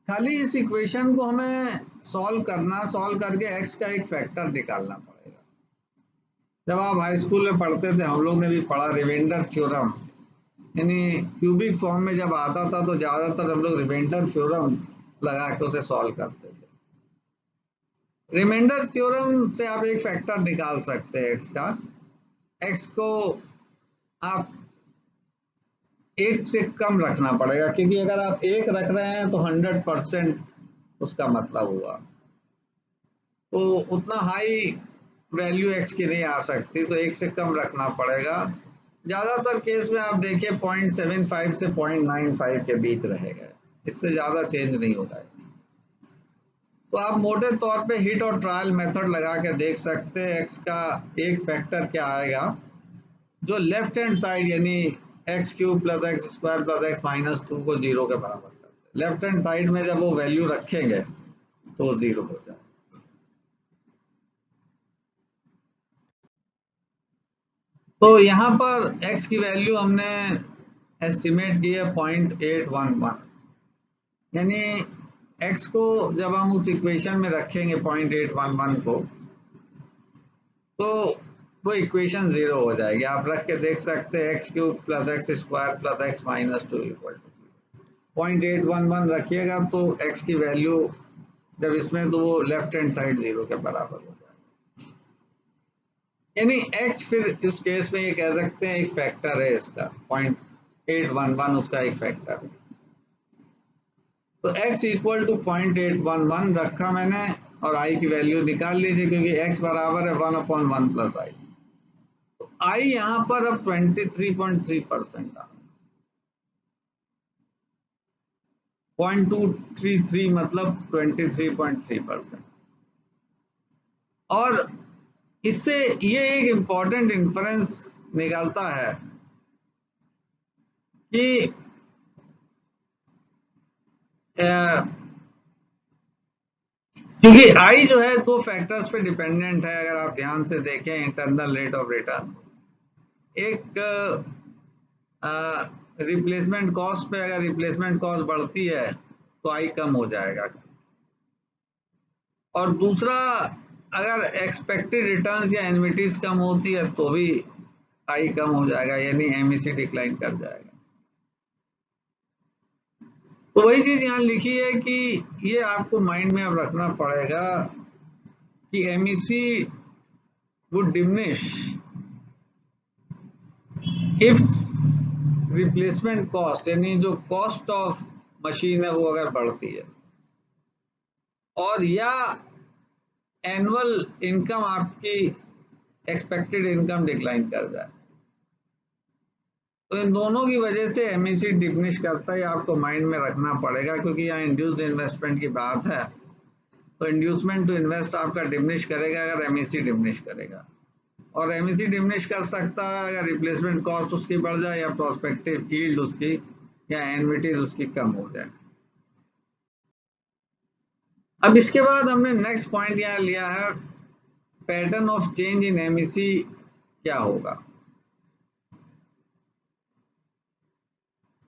खाली इस इक्वेशन को हमें सॉल्व करके x का एक फैक्टर निकालना पड़ेगा। जब आप हाई स्कूल में पढ़ते थे, हम लोग ने भी पढ़ा रिमाइंडर थ्योरम, यानी क्यूबिक फॉर्म में जब आता था तो ज्यादातर हम लोग रिमाइंडर थ्योरम लगा के उसे सॉल्व करते थे। रिमाइंडर थ्योरम से आप एक फैक्टर निकाल सकते हैं x का। x को आप 1 से कम रखना पड़ेगा, क्योंकि अगर आप 1 रख रहे हैं तो 100% उसका मतलब हुआ, तो उतना हाई वैल्यू x की नहीं आ सकती, तो 1 से कम रखना पड़ेगा। ज्यादातर केस में आप देखिए 0.75 से 0.95 के बीच रहेगा, इससे ज्यादा चेंज नहीं होगा। तो आप मोटे तौर पे हिट और ट्रायल मेथड लगा के देख सकते हैं x का एक फैक्टर क्या आएगा जो लेफ्ट हैंड साइड यानी x³ + x² + x - 2 को 0 के बराबर करते हैं। लेफ्ट हैंड साइड में जब वो वैल्यू रखेंगे तो 0 हो जाए। तो यहाँ पर x की वैल्यू हमने एस्टिमेट की है 0.811, यानी x को जब हम उस इक्वेशन में रखेंगे 0.811 को, तो वो इक्वेशन 0 हो जाएगी। आप रख के देख सकते हैं x³ + x² + x - 2 = 0.811 रखिएगा तो x की वैल्यू जब इसमें, तो वो लेफ्ट हैंड साइड 0 के बराबर हो जाएगा। यानी x फिर इस केस में ये कह सकते हैं एक फैक्टर है इसका, 0.811 उसका एक फैक्टर है। तो x = 0.811 रखा मैंने और i की वैल्यू निकाल लीजिए, क्योंकि x बराबर है 1/1 + i। तो i यहाँ पर अब 23.3% आ, 0.233 मतलब 23.3%। और इससे ये एक इम्पॉर्टेंट इन्फ्रेंस निकलता है कि क्योंकि i जो है 2 फैक्टर्स पे डिपेंडेंट है। अगर आप ध्यान से देखें, इंटरनल रेट ऑफ रिटर्न, एक रिप्लेसमेंट कॉस्ट पे, अगर रिप्लेसमेंट कॉस्ट बढ़ती है तो i कम हो जाएगा, और दूसरा अगर एक्सपेक्टेड रिटर्न्स या एन्युइटीज कम होती है तो भी i कम हो जाएगा, यानी MEC डिक्लाइन कर जाएगा। तो वही चीज यहाँ लिखी है कि ये आपको माइंड में अब रखना पड़ेगा कि MEC would diminish if replacement cost, यानी जो कॉस्ट ऑफ मशीन है वो अगर बढ़ती है, और या एनुअल इनकम आपकी एक्सपेक्टेड इनकम डिक्लाइन कर जाए। तो इन दोनों की वजह से एमईसी डिमिनिश करता है, आपको माइंड में रखना पड़ेगा, क्योंकि यहाँ इंड्यूस्ड इन्वेस्टमेंट की बात है। तो इंड्यूसमेंट टू इन्वेस्ट आपका डिमिनिश करेगा अगर एमईसी डिमिनिश करेगा, और एमईसी डिमिनिश कर सकता है अगर रिप्लेसमेंट कॉस्ट उसकी बढ़ जाए या प्रोस्पेक्टिव यील्ड उसकी या एन्युइटीज उसकी कम हो जाए। अब इसके बाद हमने नेक्स्ट पॉइंट यहाँ लिया है, pattern of change in MEC क्या होगा,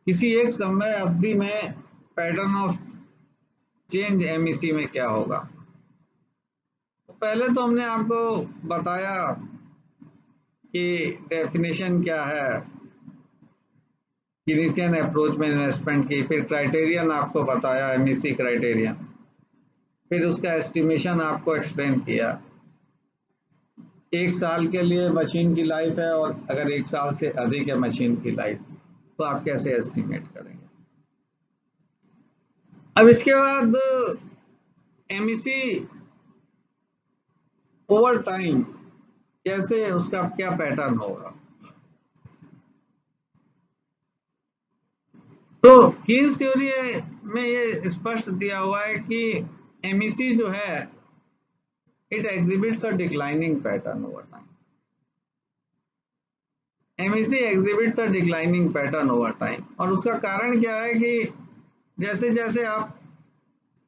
किसी एक समय अवधि में पैटर्न ऑफ चेंज एमईसी में क्या होगा। तो पहले तो हमने आपको बताया कि डेफिनेशन क्या है कीनेसियन अप्रोच में इन्वेस्टमेंट की, फिर क्राइटेरियन आपको बताया एमईसी क्राइटेरियन, फिर उसका एस्टिमेशन आपको एक्सप्लेन किया। एक साल के लिए मशीन की लाइफ है और अगर एक साल से अधिक है मशीन की लाइफ तो आप कैसे एस्टिमेट करेंगे। अब इसके बाद एमईसी ओवर टाइम कैसे, उसका क्या पैटर्न होगा। तो कीन्स थ्योरी में ये स्पष्ट दिया हुआ है कि एमईसी जो है it exhibits a declining pattern over time. MEC exhibits a declining pattern over time, और उसका कारण क्या है कि जैसे जैसे आप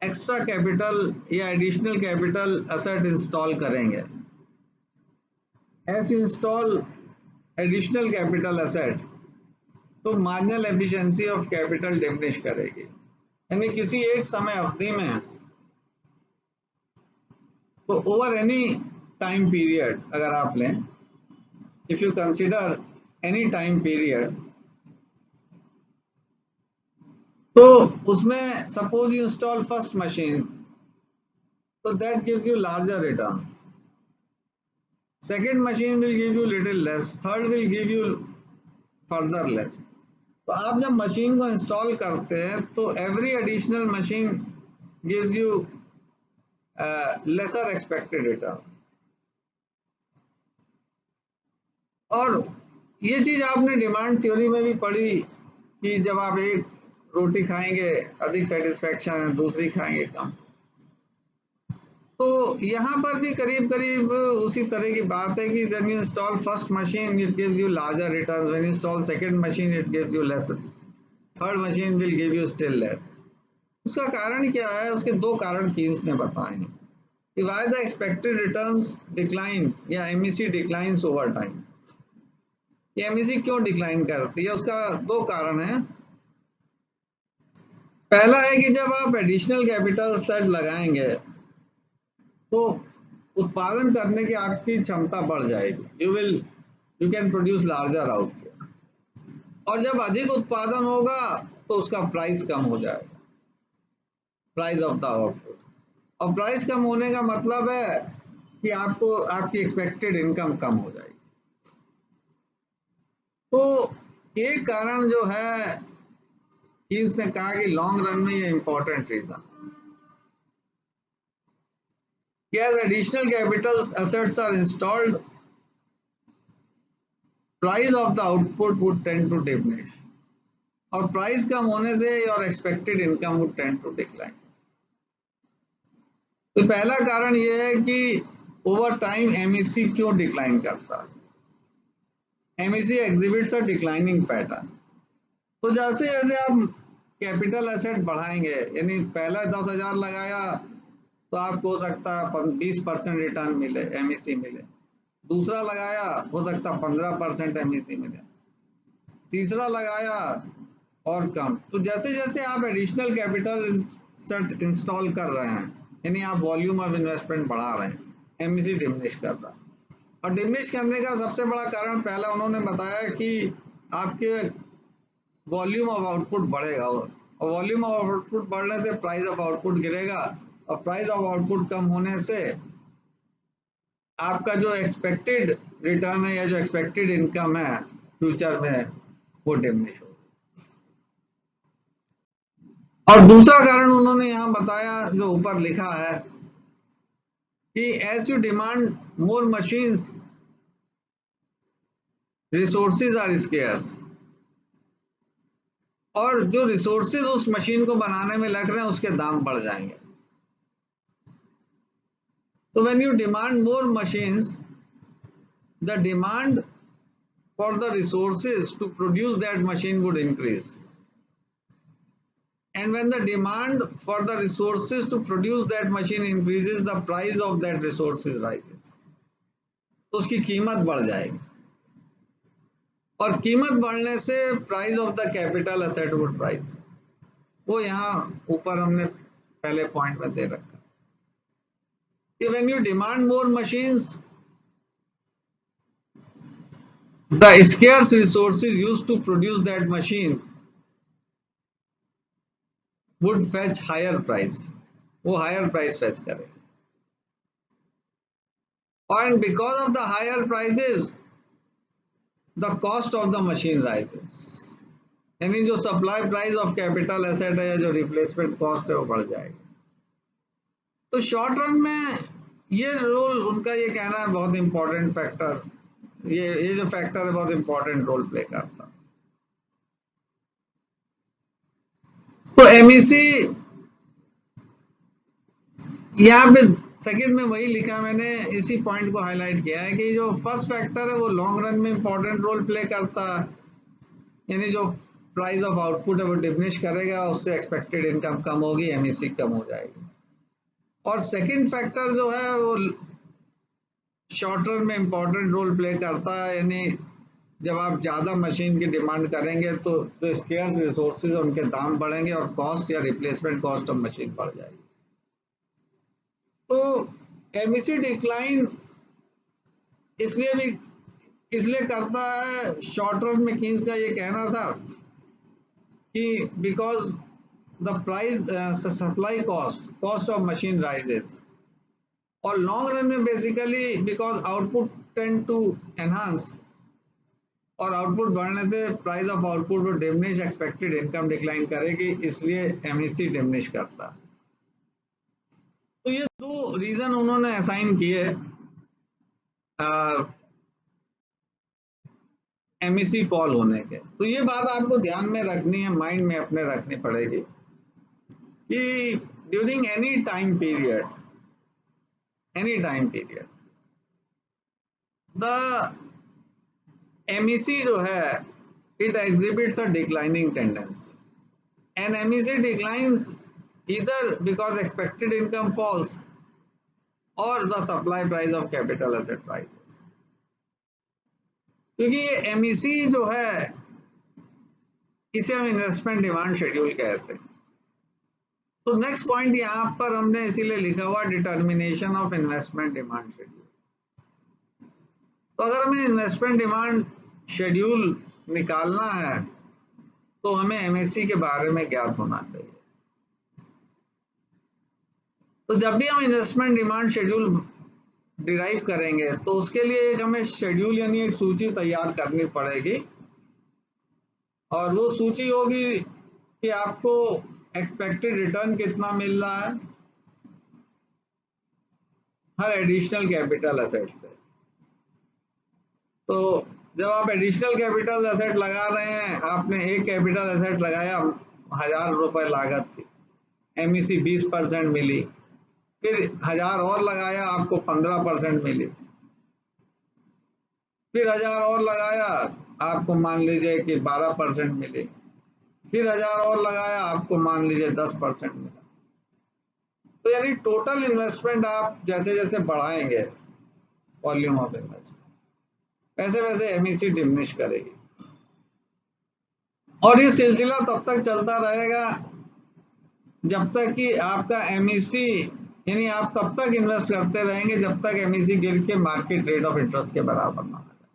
एक्स्ट्रा कैपिटल या एडिशनल कैपिटल असेट इंस्टॉल करेंगे, as you install additional capital asset तो marginal efficiency of capital diminish करेगी। यानी किसी एक समय अवधि में, तो ओवर एनी टाइम पीरियड अगर आप लें, if you consider any time period, तो उसमें suppose you install first machine तो that gives you larger returns, second machine will give you little less, third will give you further less. तो आप जब मशीन को इंस्टॉल करते हैं तो every additional machine gives you lesser expected return. और ये चीज आपने डिमांड थ्योरी में भी पढ़ी कि जब आप एक रोटी खाएंगे अधिक सेटिस्फैक्शन है, दूसरी खाएंगे कम। तो यहाँ पर भी करीब करीब उसी तरह की बात है कि when you install first machine it gives you larger returns, when you install second machine it gives you less, third machine will give you still less। उसका कारण क्या है, उसके दो कारण कीन्स ने बताए हैं कि why the expected returns decline या MEC declines over time। ये MEC क्यों डिक्लाइन करती है, उसका दो कारण है। पहला है कि जब आप एडिशनल कैपिटल सेट लगाएंगे तो उत्पादन करने की आपकी क्षमता बढ़ जाएगी, you can produce larger output, और जब अधिक उत्पादन होगा तो उसका प्राइस कम हो जाएगा, प्राइस ऑफ द आउटपुट। और प्राइस कम होने का मतलब है कि आपको आपकी एक्सपेक्टेड इनकम कम हो जाएगी। तो एक कारण जो है कि उसने कहा कि लॉन्ग रन में ये important reason, as additional capital assets are installed, price of the output would tend to diminish, और प्राइस कम होने से your expected income would tend to decline. तो पहला कारण यह है कि ओवर टाइम एमईसी क्यों डिक्लाइन करता है, MEC exhibits a declining pattern. तो जैसे जैसे आप कैपिटल एसेट बढ़ाएंगे, यानी पहला 10,000 लगाया तो आपको हो सकता है 20% रिटर्न मिले, एमईसी मिले, दूसरा लगाया हो सकता 15% एमईसी मिले, तीसरा लगाया और कम। तो जैसे जैसे आप एडिशनल कैपिटल सेट इंस्टॉल कर रहे हैं, यानी आप वॉल्यूम ऑफ इन्वेस्टमेंट बढ़ा रहे हैं, एमईसी डिमिनिश कर रहा है। और डिमिनिश करने का सबसे बड़ा कारण पहला उन्होंने बताया कि आपके वॉल्यूम ऑफ आउटपुट बढ़ेगा, और वॉल्यूम ऑफ आउटपुट बढ़ने से प्राइस ऑफ आउटपुट गिरेगा, और प्राइस ऑफ आउटपुट कम होने से आपका जो एक्सपेक्टेड रिटर्न है या जो एक्सपेक्टेड इनकम है फ्यूचर में वो डिमिनिश होगा। और दूसरा कारण उन्होंने यहाँ बताया जो ऊपर लिखा है कि as you demand more machines resources are scarce, और जो रिसोर्सेज उस मशीन को बनाने में लग रहे हैं उसके दाम बढ़ जाएंगे। तो when you demand more machines, the demand for the resources to produce that machine would increase, and when the demand for the resources to produce that machine increases, the price of that resources rises, तो उसकी कीमत बढ़ जाएगी, और कीमत बढ़ने से price of the capital asset would price, वो यहाँ ऊपर हमने पहले पॉइंट में दे रखा कि when you demand more machines, the scarce resources used to produce that machine would fetch higher price, वो higher price fetch करे, and because of the higher prices the cost of the machine rises, यानी जो supply price of capital asset है या जो replacement cost है वो बढ़ जाएगी। तो शॉर्ट रन में ये रोल उनका, ये कहना है बहुत इंपॉर्टेंट फैक्टर, ये जो फैक्टर है बहुत इंपॉर्टेंट रोल प्ले करता। तो एमईसी यहाँ पे सेकंड में वही लिखा, मैंने इसी पॉइंट को हाईलाइट किया है कि जो फर्स्ट फैक्टर है वो लॉन्ग रन में इंपॉर्टेंट रोल प्ले करता है, यानी जो प्राइस ऑफ आउटपुट है वो डिमिनिश करेगा, उससे एक्सपेक्टेड इनकम कम होगी, एमईसी कम हो जाएगी। और सेकंड फैक्टर जो है वो शॉर्ट रन में इंपॉर्टेंट रोल प्ले करता है, यानी जब आप ज़्यादा मशीन की डिमांड करेंगे तो जो स्केर्स रिसोर्सेज उनके दाम बढ़ेंगे और कॉस्ट या रिप्लेसमेंट कॉस्ट ऑफ मशीन बढ़ जाएगी। तो एमईसी डिक्लाइन इसलिए करता है शॉर्ट रन में, कीन्स का ये कहना था कि because the price supply cost of machine rises, और लॉन्ग रन में basically because output tend to enhance, और आउटपुट बढ़ने से प्राइस ऑफ आउटपुट और डिमिनिश, एक्सपेक्टेड इनकम डिक्लाइन करेगी, इसलिए एमईसी डिमिनिश करता है। तो ये दो रीजन उन्होंने असाइन किए एमईसी फॉल होने के। तो ये बात आपको ध्यान में रखनी है, माइंड में अपने रखनी पड़ेगी कि during any time period the MEC जो है it exhibits a declining tendency, and MEC declines either because expected income falls or the supply price of capital asset rises, क्योंकि ये MEC जो है इसे हम इन्वेस्टमेंट डिमांड शेड्यूल कहते हैं। तो नेक्स्ट पॉइंट यहाँ पर हमने इसीलिए लिखा हुआ determination of investment demand schedule. तो अगर हमें इन्वेस्टमेंट डिमांड शेड्यूल निकालना है तो हमें एमएससी के बारे में ज्ञात होना चाहिए। तो जब भी हम इन्वेस्टमेंट डिमांड शेड्यूल डिराइव करेंगे तो उसके लिए एक हमें शेड्यूल यानी एक सूची तैयार करनी पड़ेगी, और वो सूची होगी कि आपको एक्सपेक्टेड रिटर्न कितना मिल रहा है हर एडिशनल कैपिटल एसेट से। तो जब आप एडिशनल कैपिटल एसेट लगा रहे हैं, आपने एक कैपिटल एसेट लगाया 1000 रुपए लागत थी, एमईसी 20% मिली, फिर 1000 और लगाया आपको 15% मिली, फिर 1000 और लगाया आपको मान लीजिए कि 12% मिली, फिर 1000 और लगाया आपको मान लीजिए 10% मिला। तो यानी टोटल इन्वेस्टमेंट आप जैसे जैसे बढ़ाएंगे वॉल्यूम ऑफ इन्वेस्टमेंट, वैसे वैसे एमईसी डिमिनिश करेगी, और ये सिलसिला तब तक चलता रहेगा जब तक कि आपका एमईसी, यानी आप तब तक इन्वेस्ट करते रहेंगे जब तक एमईसी गिर के मार्केट रेट ऑफ इंटरेस्ट के बराबर ना हो जाए।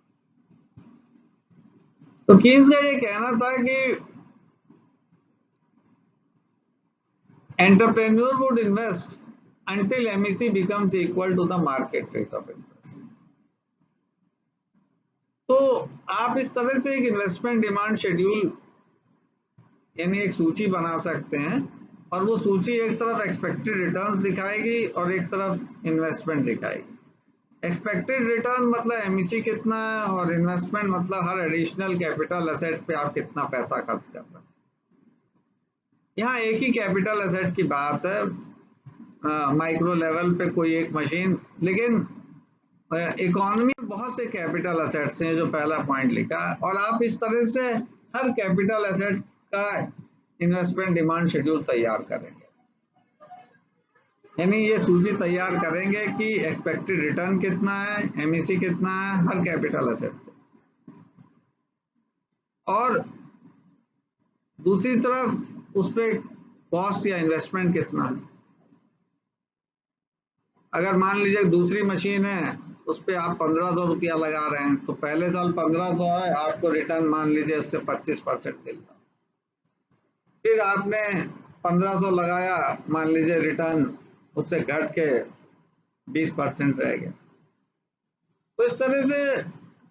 तो कीन्स का ये कहना था कि entrepreneur would invest until MEC becomes equal to the market rate of interest। तो आप इस तरह से एक इन्वेस्टमेंट डिमांड शेड्यूल यानी एक सूची बना सकते हैं, और वो सूची एक तरफ एक्सपेक्टेड रिटर्न्स दिखाएगी और एक तरफ इन्वेस्टमेंट दिखाएगी। एक्सपेक्टेड रिटर्न मतलब एमईसी कितना है, और इन्वेस्टमेंट मतलब हर एडिशनल कैपिटल एसेट पे आप कितना पैसा खर्च कर रहे हैं। यहाँ एक ही कैपिटल एसेट की बात है, माइक्रो लेवल पे कोई एक मशीन, लेकिन इकोनॉमी में बहुत से कैपिटल एसेट्स हैं, जो पहला पॉइंट लिखा है, और आप इस तरह से हर कैपिटल एसेट का इन्वेस्टमेंट डिमांड शेड्यूल तैयार करेंगे, यानी ये सूची तैयार करेंगे कि एक्सपेक्टेड रिटर्न कितना है, एमईसी कितना है हर कैपिटल एसेट से, और दूसरी तरफ उस पे कॉस्ट या इन्वेस्टमेंट कितना है। अगर मान लीजिए दूसरी मशीन है, उस पे आप 1500 रुपया लगा रहे हैं, तो पहले साल 1500 है, आपको रिटर्न मान लीजिए उससे 25% मिल रहा, फिर आपने 1500 लगाया, मान लीजिए रिटर्न उससे घट के 20% रह गया। तो इस तरह से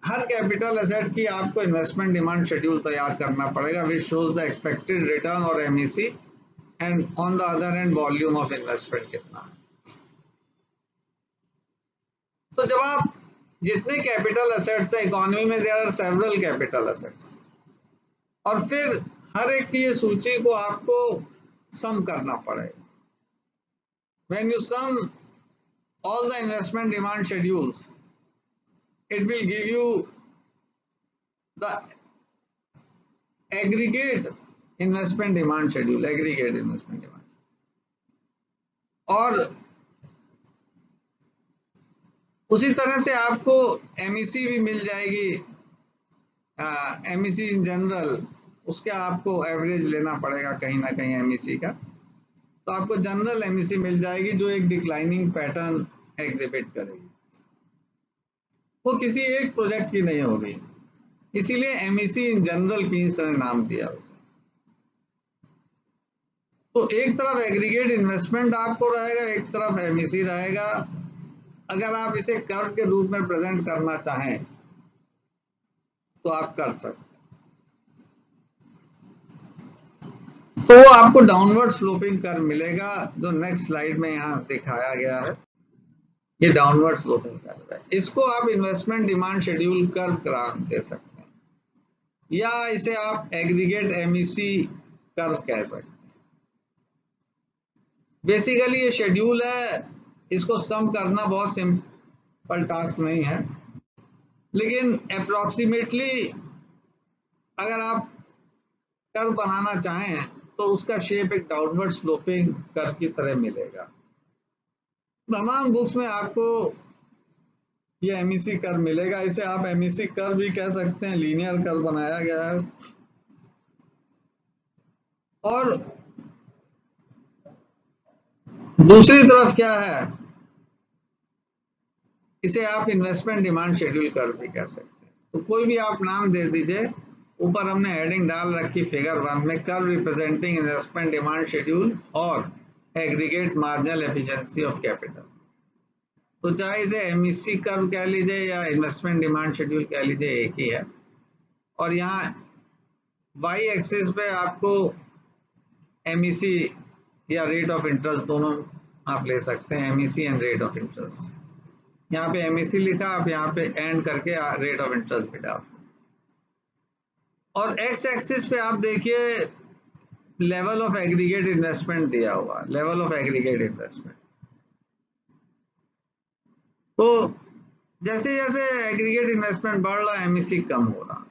हर कैपिटल एसेट की आपको इन्वेस्टमेंट डिमांड शेड्यूल तैयार करना पड़ेगा, which shows the expected return और MEC, and on the other end volume of investment कितना है। तो जब आप जितने कैपिटल एसेट्स है इकोनॉमी में, there are several capital assets, और फिर हर एक की ये सूची को आपको सम करना पड़ेगा। When you sum all the investment demand schedules, it will give you the aggregate investment demand schedule, aggregate investment demand, और उसी तरह से आपको एमईसी भी मिल जाएगी, एमईसी इन जनरल, उसके आपको एवरेज लेना पड़ेगा कहीं ना कहीं एमईसी का, तो आपको जनरल एमईसी मिल जाएगी जो एक डिक्लाइनिंग पैटर्न एग्जिबिट करेगी, वो किसी एक प्रोजेक्ट की नहीं होगी, इसीलिए एमईसी इन जनरल कीन्स ने नाम दिया उसे। तो एक तरफ एग्रीगेट इन्वेस्टमेंट आपको रहेगा, एक तरफ एमईसी रहेगा। अगर आप इसे कर्व के रूप में प्रेजेंट करना चाहें तो आप कर सकते हैं। तो आपको डाउनवर्ड स्लोपिंग कर्व मिलेगा, जो नेक्स्ट स्लाइड में यहाँ दिखाया गया है, ये डाउनवर्ड स्लोपिंग कर्व है। इसको आप इन्वेस्टमेंट डिमांड शेड्यूल कर्व नाम दे सकते हैं, या इसे आप एग्रीगेट एमईसी कर्व कह सकते हैं। बेसिकली ये शेड्यूल है, इसको सम करना बहुत सिंपल टास्क नहीं है, लेकिन अप्रोक्सीमेटली अगर आप कर्व बनाना चाहें तो उसका शेप एक डाउनवर्ड स्लोपिंग कर्व की तरह मिलेगा। तमाम बुक्स में आपको ये एमईसी कर्व मिलेगा, इसे आप एमईसी कर्व भी कह सकते हैं, लीनियर कर्व बनाया गया है। और दूसरी तरफ क्या है, इसे आप इन्वेस्टमेंट डिमांड शेड्यूल कर्व भी कह सकते हैं। तो कोई भी आप नाम दे दीजिए, ऊपर हमने हेडिंग डाल रखी फिगर 1 में, curve representing investment demand schedule और aggregate marginal efficiency of capital. तो चाहे इसे एमईसी कर्व कह लीजिए या इन्वेस्टमेंट डिमांड शेड्यूल कह लीजिए, एक ही है। और यहाँ वाई एक्सिस पे आपको एमईसी या रेट ऑफ इंटरेस्ट दोनों आप ले सकते हैं, MEC and rate of interest. यहाँ पे एमईसी लिखा, आप यहाँ पे एंड करके रेट ऑफ इंटरेस्ट भी डाल सकते। और एक्स एक्सिस पे आप देखिए लेवल ऑफ एग्रीगेट इन्वेस्टमेंट दिया हुआ, लेवल ऑफ एग्रीगेट इन्वेस्टमेंट। तो जैसे जैसे एग्रीगेट इन्वेस्टमेंट बढ़ रहा है, एमईसी कम हो रहा,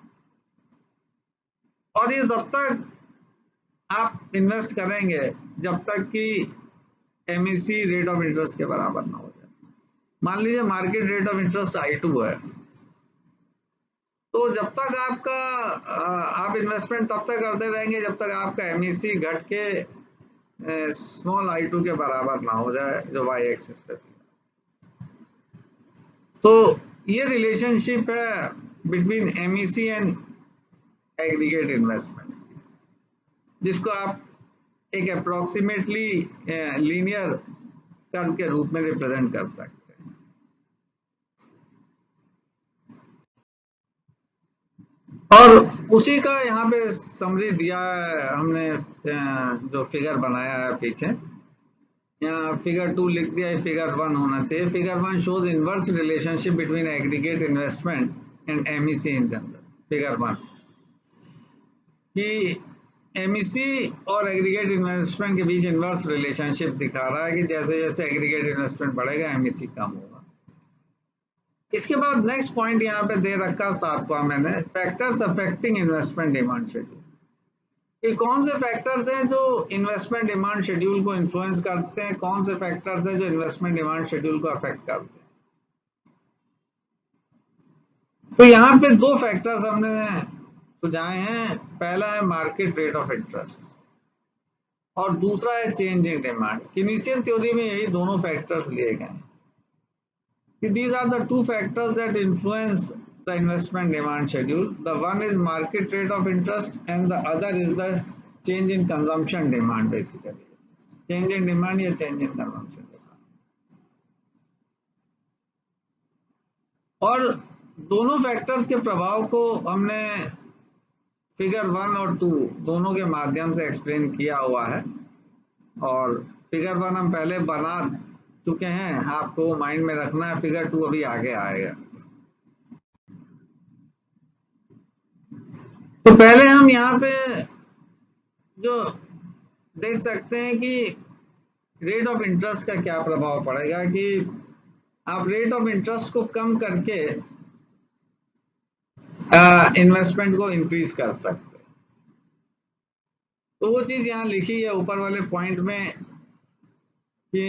और ये तब तक आप इन्वेस्ट करेंगे जब तक कि एमईसी रेट ऑफ इंटरेस्ट के बराबर ना हो जाए। मान लीजिए market rate of interest I2 है, तो जब तक आपका आप इन्वेस्टमेंट तब तक करते रहेंगे जब तक आपका एमईसी घट के स्मॉल I2 के बराबर ना हो जाए, जो वाई एक्सिस पे थी। तो ये रिलेशनशिप है between MEC and aggregate investment, जिसको आप एक अप्रोक्सीमेटली लीनियर कर्व के रूप में रिप्रेजेंट कर सकते हैं। और उसी का यहाँ पे समरी दिया है हमने, जो फिगर बनाया है पीछे, यहाँ फिगर 2 लिख दिया है, फिगर 1 होना चाहिए। Figure 1 shows inverse relationship between aggregate investment and MEC in general. Figure 1 कि एमईसी और एग्रीगेट इन्वेस्टमेंट के बीच इन्वर्स रिलेशनशिप दिखा रहा है कि जैसे जैसे एग्रीगेट इन्वेस्टमेंट बढ़ेगा एमईसी कम होगा। इसके बाद नेक्स्ट पॉइंट यहाँ पे दे रखा 7वां मैंने, factors affecting investment demand schedule. ये कौन से फैक्टर्स हैं जो इन्वेस्टमेंट डिमांड शेड्यूल को इन्फ्लुएंस करते हैं, कौन से फैक्टर्स हैं जो इन्वेस्टमेंट डिमांड शेड्यूल को अफेक्ट करते हैं। तो यहाँ पे दो फैक्टर्स हमने सुझाए हैं, पहला है मार्केट रेट ऑफ इंटरेस्ट और दूसरा है change in demand. Initial theory में यही दोनों फैक्टर्स लिए गए हैं कि these are the two factors that influence the investment demand schedule. The one is market rate of interest and the other is the change in consumption demand, basically change in demand या change in consumption demand। और दोनों फैक्टर्स के प्रभाव को हमने फिगर 1 और 2 दोनों के माध्यम से एक्सप्लेन किया हुआ है और फिगर 1 हम पहले बना चुके हैं, आपको माइंड में रखना है, फिगर 2 अभी आगे आएगा। तो पहले हम यहाँ पे जो देख सकते हैं कि रेट ऑफ इंटरेस्ट का क्या प्रभाव पड़ेगा, कि आप रेट ऑफ इंटरेस्ट को कम करके इन्वेस्टमेंट को इंक्रीज कर सकते हैं। तो वो चीज यहाँ लिखी है ऊपर वाले पॉइंट में कि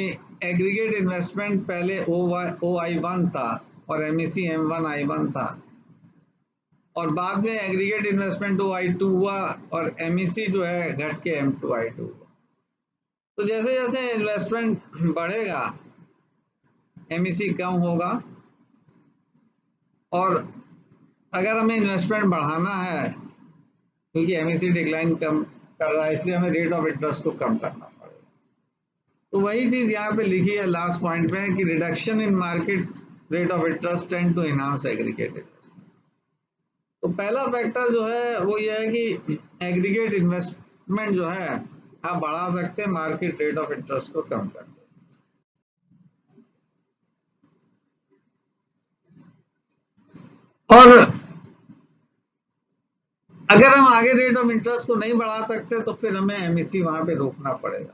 एग्रीगेट इन्वेस्टमेंट पहले OI1 था और एमईसी M1I1 था और बाद में एग्रीगेट इन्वेस्टमेंट OI2 हुआ और एमईसी जो है घट के M2I2 हुआ। तो जैसे जैसे इन्वेस्टमेंट बढ़ेगा एमईसी कम होगा और अगर हमें इन्वेस्टमेंट बढ़ाना है क्योंकि एमईसी डिक्लाइन कम कर रहा है इसलिए हमें रेट ऑफ इंटरेस्ट को कम करना पड़ेगा। तो वही चीज यहाँ पे लिखी है लास्ट पॉइंट में कि reduction in market rate of interest tend to enhance aggregate investment. तो पहला फैक्टर जो है वो ये है कि एग्रीगेट इन्वेस्टमेंट जो है आप बढ़ा सकते हैं मार्केट रेट ऑफ इंटरेस्ट को कम करके। और अगर हम आगे रेट ऑफ इंटरेस्ट को नहीं बढ़ा सकते तो फिर हमें एमईसी वहां पे रोकना पड़ेगा।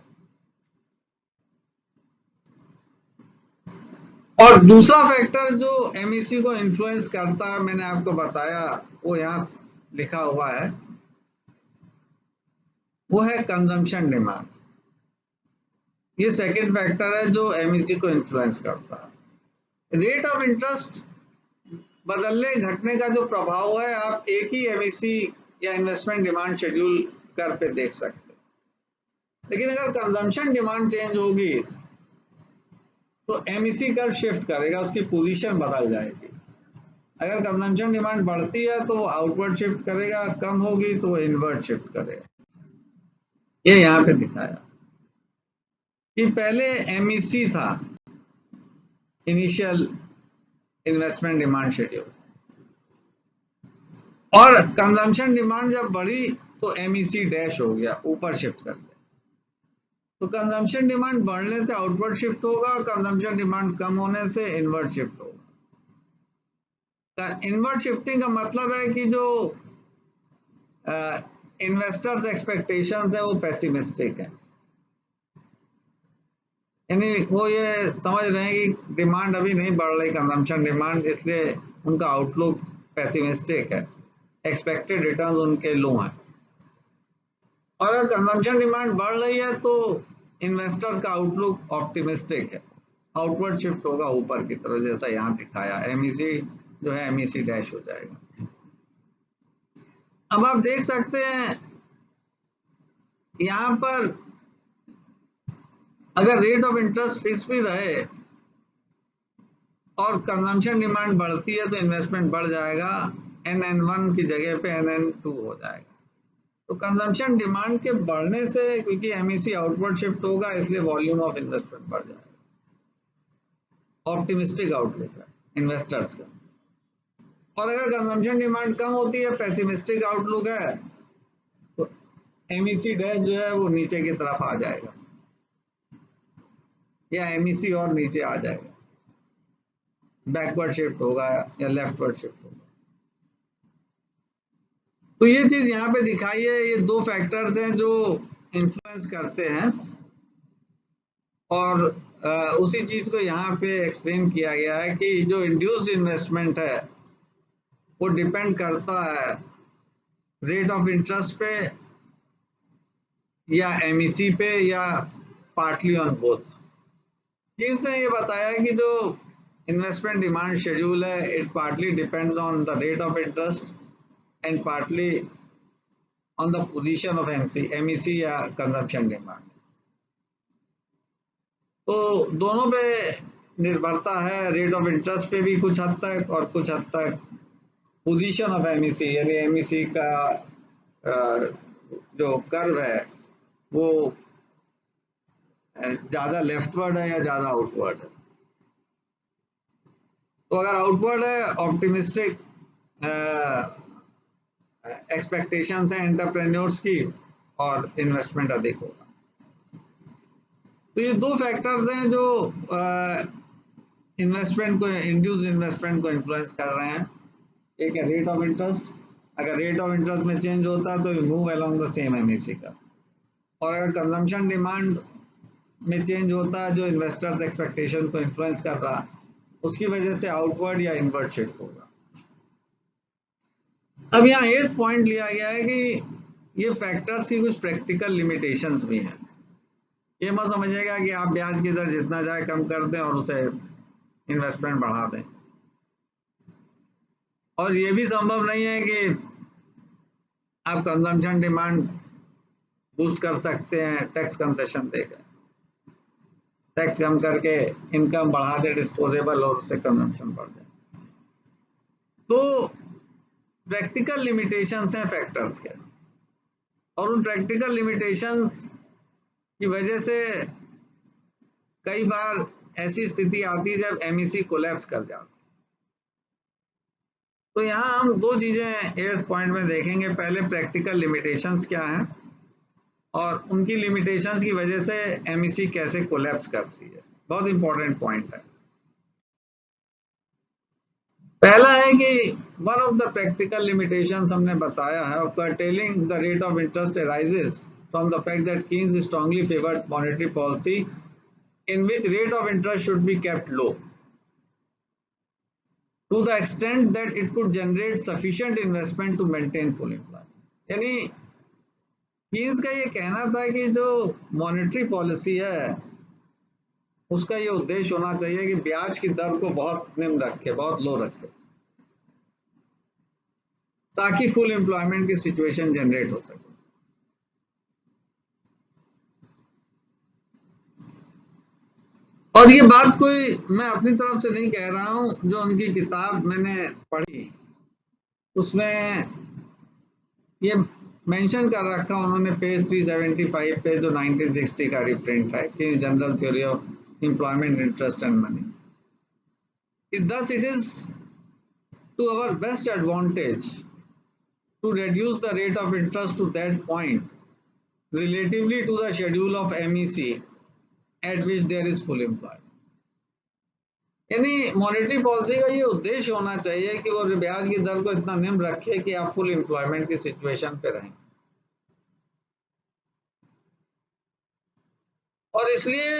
और दूसरा फैक्टर जो एमईसी को इन्फ्लुएंस करता है मैंने आपको बताया, वो यहाँ लिखा हुआ है, वो है कंजम्पशन डिमांड। ये सेकंड फैक्टर है जो एमईसी को इन्फ्लुएंस करता है। रेट ऑफ इंटरेस्ट बदलने घटने का जो प्रभाव है आप एक ही एमईसी या इन्वेस्टमेंट डिमांड शेड्यूल कर पे देख सकते हैं, लेकिन अगर कंजम्पशन डिमांड चेंज होगी तो एमईसी कर्व शिफ्ट करेगा, उसकी पोजीशन बदल जाएगी। अगर कंजम्पशन डिमांड बढ़ती है तो वो आउटवर्ड शिफ्ट करेगा, कम होगी तो वो इनवर्ड शिफ्ट करेगा। ये यहाँ पे दिखाया कि पहले एमईसी था इनिशियल इन्वेस्टमेंट डिमांड शेड्यूल और कंजम्पशन डिमांड जब बढ़ी तो एमईसी डैश हो गया, ऊपर शिफ्ट कर दिया। तो कंजम्पशन डिमांड बढ़ने से आउटवर्ड शिफ्ट होगा, कंजम्पशन डिमांड कम होने से इनवर्ड शिफ्ट होगा। इनवर्ड शिफ्टिंग का मतलब है कि जो इन्वेस्टर्स एक्सपेक्टेशंस है वो पेसिमिस्टिक है, यानी वो ये समझ रहे हैं कि डिमांड अभी नहीं बढ़ रही कंजम्पशन डिमांड, इसलिए उनका आउटलुक पेसिमिस्टिक है, एक्सपेक्टेड रिटर्न्स उनके लो हैं। और अगर कंजम्पशन डिमांड बढ़ रही है तो इन्वेस्टर्स का आउटलुक ऑप्टिमिस्टिक है, आउटवर्ड शिफ्ट होगा ऊपर की तरफ, जैसा यहाँ दिखाया, एमईसी जो है एमईसी डैश हो जाएगा। अब आप देख सकते हैं यहाँ पर अगर रेट ऑफ इंटरेस्ट फिक्स भी रहे और कंजम्पशन डिमांड बढ़ती है तो इन्वेस्टमेंट बढ़ जाएगा, NN1 की जगह पे NN2 हो जाएगा। तो कंजम्पशन डिमांड के बढ़ने से क्योंकि एमईसी आउटवर्ड शिफ्ट होगा इसलिए वॉल्यूम ऑफ इन्वेस्टमेंट बढ़ जाएगा, ऑप्टिमिस्टिक आउटलुक है इन्वेस्टर्स का। और अगर कंजम्पशन डिमांड कम होती है, पेसिमिस्टिक आउटलुक है, तो एमईसी डैश जो है वो नीचे की तरफ आ जाएगा या एमईसी और नीचे आ जाएगा, बैकवर्ड शिफ्ट होगा या लेफ्टवर्ड शिफ्ट होगा। तो ये चीज यहाँ पे दिखाई है, ये दो फैक्टर्स हैं जो इन्फ्लुएंस करते हैं, और उसी चीज को यहाँ पे एक्सप्लेन किया गया है कि जो इंड्यूस्ड इन्वेस्टमेंट है वो डिपेंड करता है रेट ऑफ इंटरेस्ट पे या एमईसी पे या पार्टली ऑन बोथ। इसने ये बताया कि जो इन्वेस्टमेंट डिमांड शेड्यूल है, it partly depends on the rate of interest and partly on the position of MEC या कंजम्पशन डिमांड। तो दोनों पे निर्भरता है, रेट ऑफ इंटरेस्ट पे भी कुछ हद तक, और कुछ हद तक पोजीशन ऑफ एमईसी, यानी एमईसी का जो कर्व है वो ज्यादा लेफ्टवर्ड है या ज्यादा आउटवर्ड है। तो अगर आउटवर्ड है, ऑप्टिमिस्टिक एक्सपेक्टेशंस हैं एंटरप्रेन्योर्स की, और इन्वेस्टमेंट अधिक होगा। तो ये दो फैक्टर्स हैं जो इन्वेस्टमेंट को, इंड्यूस्ड इन्वेस्टमेंट को इन्फ्लुएंस कर रहे हैं। एक है रेट ऑफ इंटरेस्ट, अगर रेट ऑफ इंटरेस्ट में चेंज होता है तो move along the same MEC का, और अगर कंजम्पशन डिमांड में चेंज होता है जो इन्वेस्टर्स एक्सपेक्टेशन को इन्फ्लुएंस कर रहा है, उसकी वजह से आउटवर्ड या इनवर्ड शिफ्ट होगा। अब यहाँ 8th पॉइंट लिया गया है कि ये फैक्टर्स की कुछ प्रैक्टिकल लिमिटेशंस भी हैं। ये मत समझिएगा कि आप ब्याज की दर जितना जाए कम कर दें और उसे इन्वेस्टमेंट बढ़ा दें, और ये भी संभव नहीं है कि आप कंजम्पशन डिमांड बूस्ट कर सकते हैं टैक्स कंसेशन देकर, टैक्स कम करके इनकम बढ़ा दे डिस्पोजेबल और उससे कंजम्पशन बढ़ जाए। तो प्रैक्टिकल लिमिटेशंस हैं फैक्टर्स के, और उन प्रैक्टिकल लिमिटेशंस की वजह से कई बार ऐसी स्थिति आती है जब एमईसी कोलैप्स कर जाती है। तो यहाँ हम दो चीजें 8th पॉइंट में देखेंगे। पहले प्रैक्टिकल लिमिटेशंस क्या हैं, और उनकी लिमिटेशंस की वजह से एमईसी कैसे कोलैप्स करती है। बहुत इंपॉर्टेंट पॉइंट है। पहला है कि one of the practical limitations हमने बताया है, curtailing the rate of interest arises from the fact that Keynes strongly favored monetary policy in which rate of interest should be kept low to the extent that it could generate sufficient investment to maintain full employment। यानी कीन्स का ये कहना था कि जो मॉनेटरी पॉलिसी है उसका ये उद्देश्य होना चाहिए कि ब्याज की दर को बहुत निम्न रखे, बहुत लो रखे, ताकि फुल एम्प्लॉयमेंट की सिचुएशन जनरेट हो सके। और ये बात कोई मैं अपनी तरफ से नहीं कह रहा हूं, जो उनकी किताब मैंने पढ़ी उसमें ये मेंशन कर रखा उन्होंने पेज 375 पे, जो 1960 का रिप्रिंट है कि general theory of employment interest and money. Thus it is to our best advantage to reduce the rate of interest to that point relatively to the schedule of MEC at which there is full employment। यानी मॉनेटरी पॉलिसी का ये उद्देश्य होना चाहिए कि वो ब्याज की दर को इतना निम्न रखे कि आप फुल एम्प्लॉयमेंट की सिचुएशन पे रहें। और इसलिए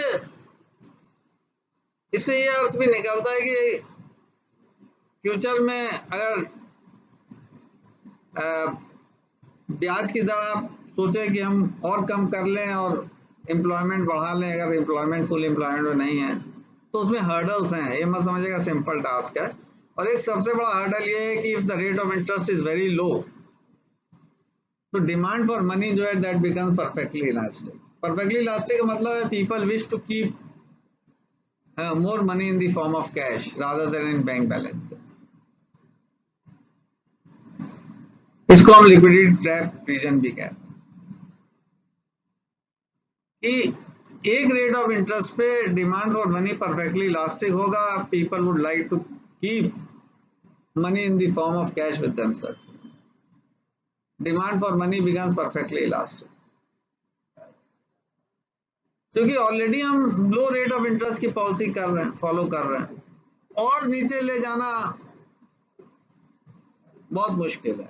इससे ये अर्थ भी निकलता है कि फ्यूचर में अगर ब्याज की दर आप सोचे कि हम और कम कर लें और एम्प्लॉयमेंट बढ़ा लें, अगर एम्प्लॉयमेंट फुल एम्प्लॉयमेंट में नहीं है तो उसमें हर्डल्स हैं। ये मत समझिएगा सिंपल टास्क है। और एक सबसे बड़ा हर्डल ये है कि if the rate of interest is very low तो डिमांड फॉर मनी जो है that becomes perfectly elastic. Perfectly elastic का मतलब है people wish to keep more money in the form of cash rather than in bank balances। इसको हम लिक्विडिटी ट्रैप रीजन भी कहते हैं कि एक रेट ऑफ इंटरेस्ट पे demand for money perfectly elastic होगा, people would like to keep money in the form of cash with themselves. Demand for money becomes perfectly elastic क्योंकि ऑलरेडी हम लो रेट ऑफ इंटरेस्ट की पॉलिसी कर रहे हैं, फॉलो कर रहे हैं, और नीचे ले जाना बहुत मुश्किल है।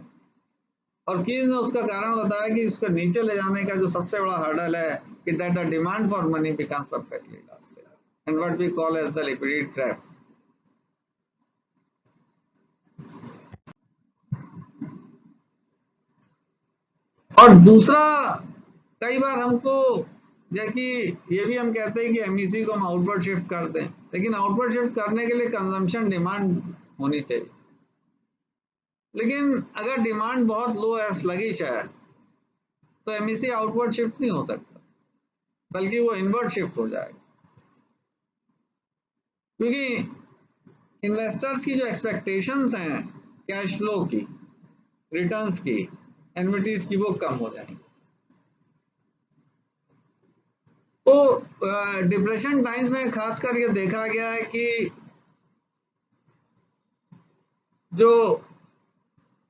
और कीज ने उसका कारण बताया कि इसको नीचे ले जाने का जो सबसे बड़ा हर्डल है कि that the demand for money becomes perfectly elastic and what we call as the liquidity trap. और दूसरा, कई बार हमको जैसे ये भी हम कहते हैं कि एमईसी को हम आउटवर्ड शिफ्ट कर दें, लेकिन आउटवर्ड शिफ्ट करने के लिए कंजम्पशन डिमांड होनी चाहिए। लेकिन अगर डिमांड बहुत लो है, स्लगिश है, तो एमईसी आउटवर्ड शिफ्ट नहीं हो सकता, बल्कि वो इनवर्ड शिफ्ट हो जाएगा। क्योंकि इन्वेस्टर्स की जो एक्सपेक्टेशंस हैं कैश फ्लो की, रिटर्न्स की, एन्युइटीज की, वो कम हो जाएंगी। तो डिप्रेशन टाइम्स में खास कर ये देखा गया है कि जो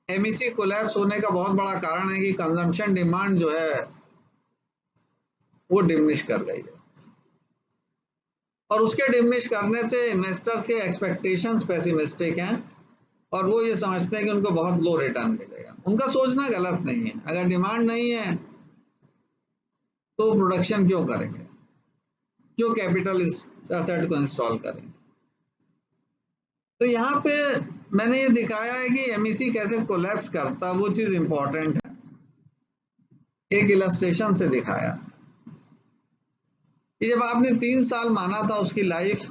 एमईसी कोलैप्स होने का बहुत बड़ा कारण है कि कंजम्पशन डिमांड जो है वो डिमिनिश कर गई है, और उसके डिमिनिश करने से इन्वेस्टर्स के एक्सपेक्टेशंस पेसिमिस्टिक हैं और वो ये समझते हैं कि उनको बहुत लो रिटर्न मिलेगा। उनका सोचना गलत नहीं है, अगर डिमांड नहीं है तो प्रोडक्शन क्यों करेंगे, क्यों कैपिटल इस एसेट को इंस्टॉल करेंगे। तो यहाँ पे मैंने ये दिखाया है कि एमईसी कैसे कोलैप्स करता, वो चीज इंपॉर्टेंट है, एक इलस्ट्रेशन से दिखाया कि जब आपने 3 साल माना था उसकी लाइफ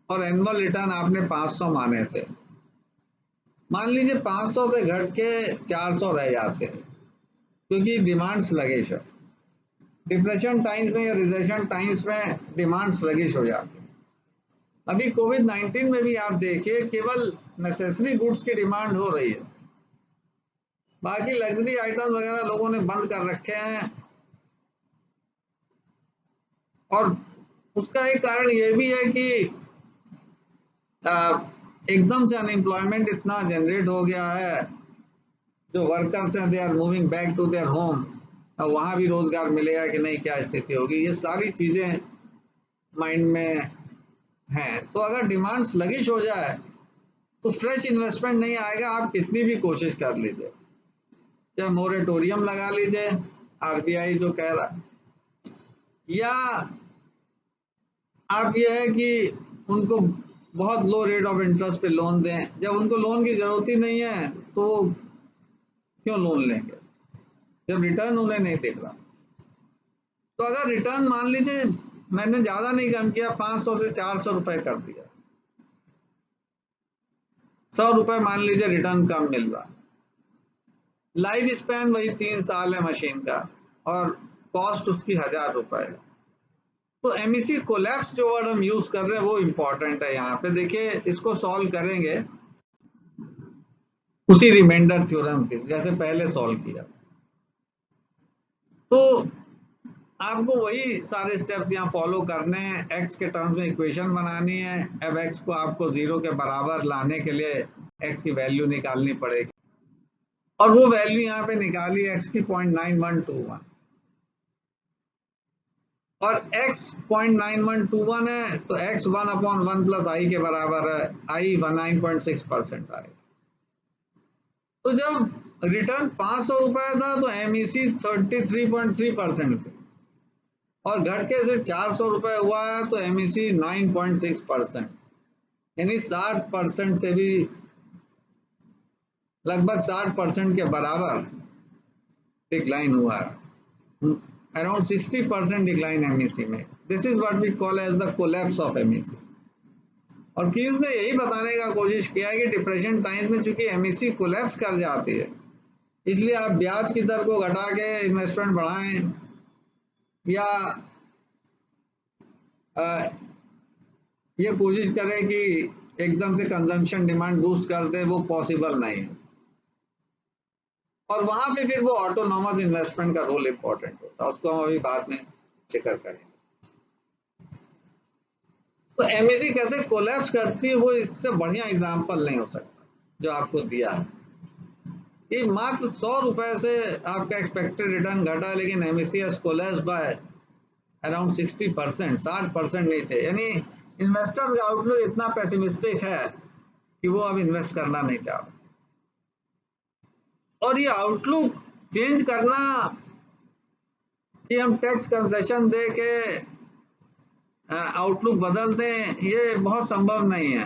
और एनुअल रिटर्न आपने 500 माने थे, मान लीजिए 500 से घट के 400 रह जाते हैं क्योंकि डिमांड स्लगिश है। डिप्रेशन टाइम्स में या रिसेशन टाइम्स में डिमांड स्लगिश हो जाती है। अभी कोविड-19 में भी आप देखिए केवल नेसेसरी गुड्स की डिमांड हो रही है, बाकी लग्जरी आइटम्स वगैरह लोगों ने बंद कर रखे हैं। और उसका एक कारण ये भी है कि एकदम से अनएम्प्लॉयमेंट इतना जनरेट हो गया है, जो वर्कर्स हैं they are moving back to their home, अब वहां भी रोजगार मिलेगा कि नहीं, क्या स्थिति होगी, ये सारी चीजें माइंड में हैं। तो अगर डिमांड स्लगिश हो जाए तो फ्रेश इन्वेस्टमेंट नहीं आएगा, आप कितनी भी कोशिश कर लीजिए, चाहे मोरेटोरियम लगा लीजिए आरबीआई जो कह रहा, या आप ये है कि उनको बहुत लो रेट ऑफ इंटरेस्ट पे लोन दें, जब उनको लोन की जरूरत ही नहीं है तो क्यों लोन लेंगे जब रिटर्न उन्हें नहीं दिख रहा। तो अगर रिटर्न मान लीजिए मैंने ज्यादा नहीं कम किया, 500 से 400 रुपए कर दिया, 100 रुपए मान लीजिए रिटर्न कम मिल रहा, लाइफ स्पैन वही 3 साल है मशीन का और कॉस्ट उसकी 1000 रुपए है। तो एमईसी कोलैप्स जो वर्ड हम यूज कर रहे हैं वो इंपॉर्टेंट है। यहाँ पे देखिए, इसको सॉल्व करेंगे उसी रिमाइंडर थ्योरम के जैसे पहले सॉल्व किया, तो आपको वही सारे स्टेप्स यहाँ फॉलो करने हैं। एक्स के टर्म्स में इक्वेशन बनानी है, अब एक्स को आपको 0 के बराबर लाने के लिए एक्स की वैल्यू निकालनी पड़ेगी, और वो वैल्यू यहाँ पे निकाली एक्स की 0.9121, और x 0.9121 है तो x 1/1 प्लस आई के बराबर है, आई 19.6% आएगा। तो जब रिटर्न 500 रुपए था तो एमईसी 33.3% थे, और घट के सिर्फ 400 रुपए हुआ है तो एमईसी 9.6%, यानी 60% से भी लगभग 60% के बराबर डिक्लाइन हुआ है, around 60% डिक्लाइन एमईसी में। This is what we call as the collapse of MEC. और कीज ने यही बताने का कोशिश किया है कि डिप्रेशन टाइम्स में चूंकि एमईसी कोलैप्स कर जाती है, इसलिए आप ब्याज की दर को घटा के इन्वेस्टमेंट बढ़ाएं या ये कोशिश करें कि एकदम से कंजम्पशन डिमांड बूस्ट कर दे, वो पॉसिबल नहीं है। और वहां पे फिर वो ऑटोनॉमस इन्वेस्टमेंट का रोल इंपॉर्टेंट होता है, उसको हम अभी बाद में जिक्र करेंगे। तो एमईसी कैसे कोलैप्स करती है वो इससे बढ़िया एग्जांपल नहीं हो सकता जो आपको दिया है कि मात्र 100 रुपए से आपका एक्सपेक्टेड रिटर्न घटा, लेकिन MEC has collapse by around 60%, 60% नीचे, यानी इन्वेस्टर्स का आउटलुक इतना पेसिमिस्टिक है कि वो अब इन्वेस्ट करना नहीं चाह रहे। और ये आउटलुक चेंज करना कि हम टैक्स कंसेशन दे के आउटलुक बदल दें, ये बहुत संभव नहीं है।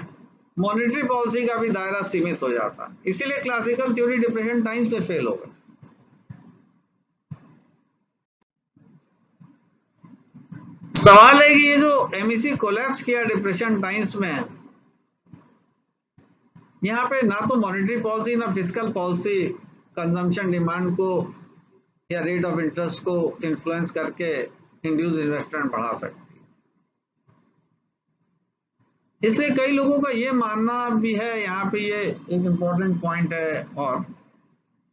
मॉनेटरी पॉलिसी का भी दायरा सीमित हो जाता है, इसीलिए क्लासिकल थ्योरी डिप्रेशन टाइम्स में फेल हो गई। सवाल है कि ये जो एमईसी कोलैप्स किया डिप्रेशन टाइम्स में, यहाँ पे ना तो मॉनेटरी पॉलिसी ना फिस्कल पॉलिसी कंजम्पशन डिमांड को या रेट ऑफ इंटरेस्ट को इन्फ्लुएंस करके इंड्यूस इन्वेस्टमेंट बढ़ा सकती है। इसलिए कई लोगों का ये मानना भी है, यहाँ पे ये एक इम्पोर्टेंट पॉइंट है, और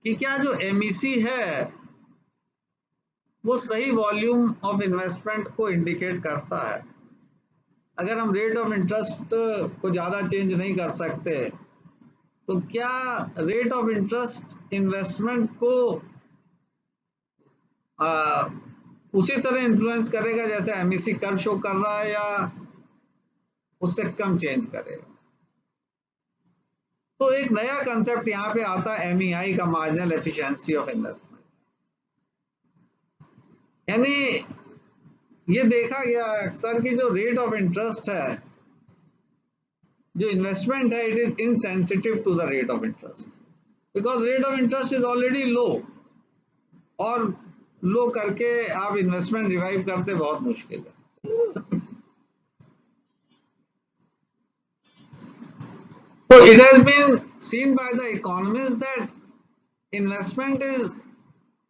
कि क्या जो एमईसी है वो सही वॉल्यूम ऑफ इन्वेस्टमेंट को इंडिकेट करता है। अगर हम रेट ऑफ इंटरेस्ट को ज़्यादा चेंज नहीं कर सकते तो क्या रेट ऑफ इंटरेस्ट इन्वेस्टमेंट को उसी तरह इन्फ्लुएंस करेगा जैसे एमईसी कर्व शो कर रहा है, या उससे कम चेंज करेगा? तो एक नया कंसेप्ट यहाँ पे आता है एमईआई का, मार्जिनल एफिशिएंसी ऑफ इन्वेस्टमेंट। यानी ये देखा गया अक्सर कि जो रेट ऑफ इंटरेस्ट है, जो इन्वेस्टमेंट है, it is insensitive to the rate of interest, because rate of interest is already low, और लो करके आप इन्वेस्टमेंट रिवाइव करते बहुत मुश्किल है। So it has been seen by the economists that investment is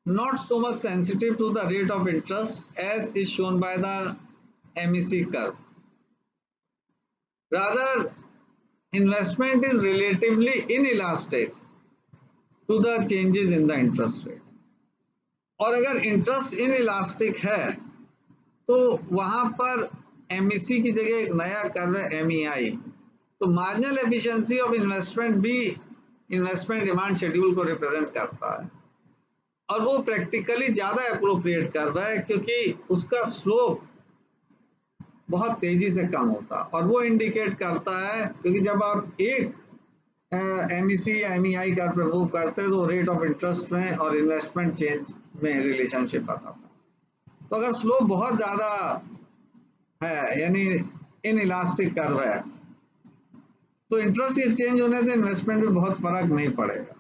not so much sensitive to the rate of interest as is shown by the MEC curve. Rather, investment is relatively inelastic to the changes in the interest rate. और अगर इंटरेस्ट इनइलास्टिक है तो वहां पर MEC की जगह एक नया कर्व है MEI। तो मार्जिनल एफिशिएंसी ऑफ इन्वेस्टमेंट भी इन्वेस्टमेंट डिमांड शेड्यूल को रिप्रेजेंट करता है, और वो प्रैक्टिकली ज्यादा अप्रोप्रिएट कर्व है क्योंकि उसका स्लोप बहुत तेजी से कम होता है, और वो इंडिकेट करता है क्योंकि जब आप एक MEC या MEI कर्व पे मूव करते हैं तो रेट ऑफ इंटरेस्ट में और इन्वेस्टमेंट चेंज में रिलेशनशिप बताता है। तो अगर स्लोप बहुत ज्यादा है, यानी इनइलास्टिक कर्व है, तो इंटरेस्ट के चेंज होने से इन्वेस्टमेंट में बहुत फर्क नहीं पड़ेगा।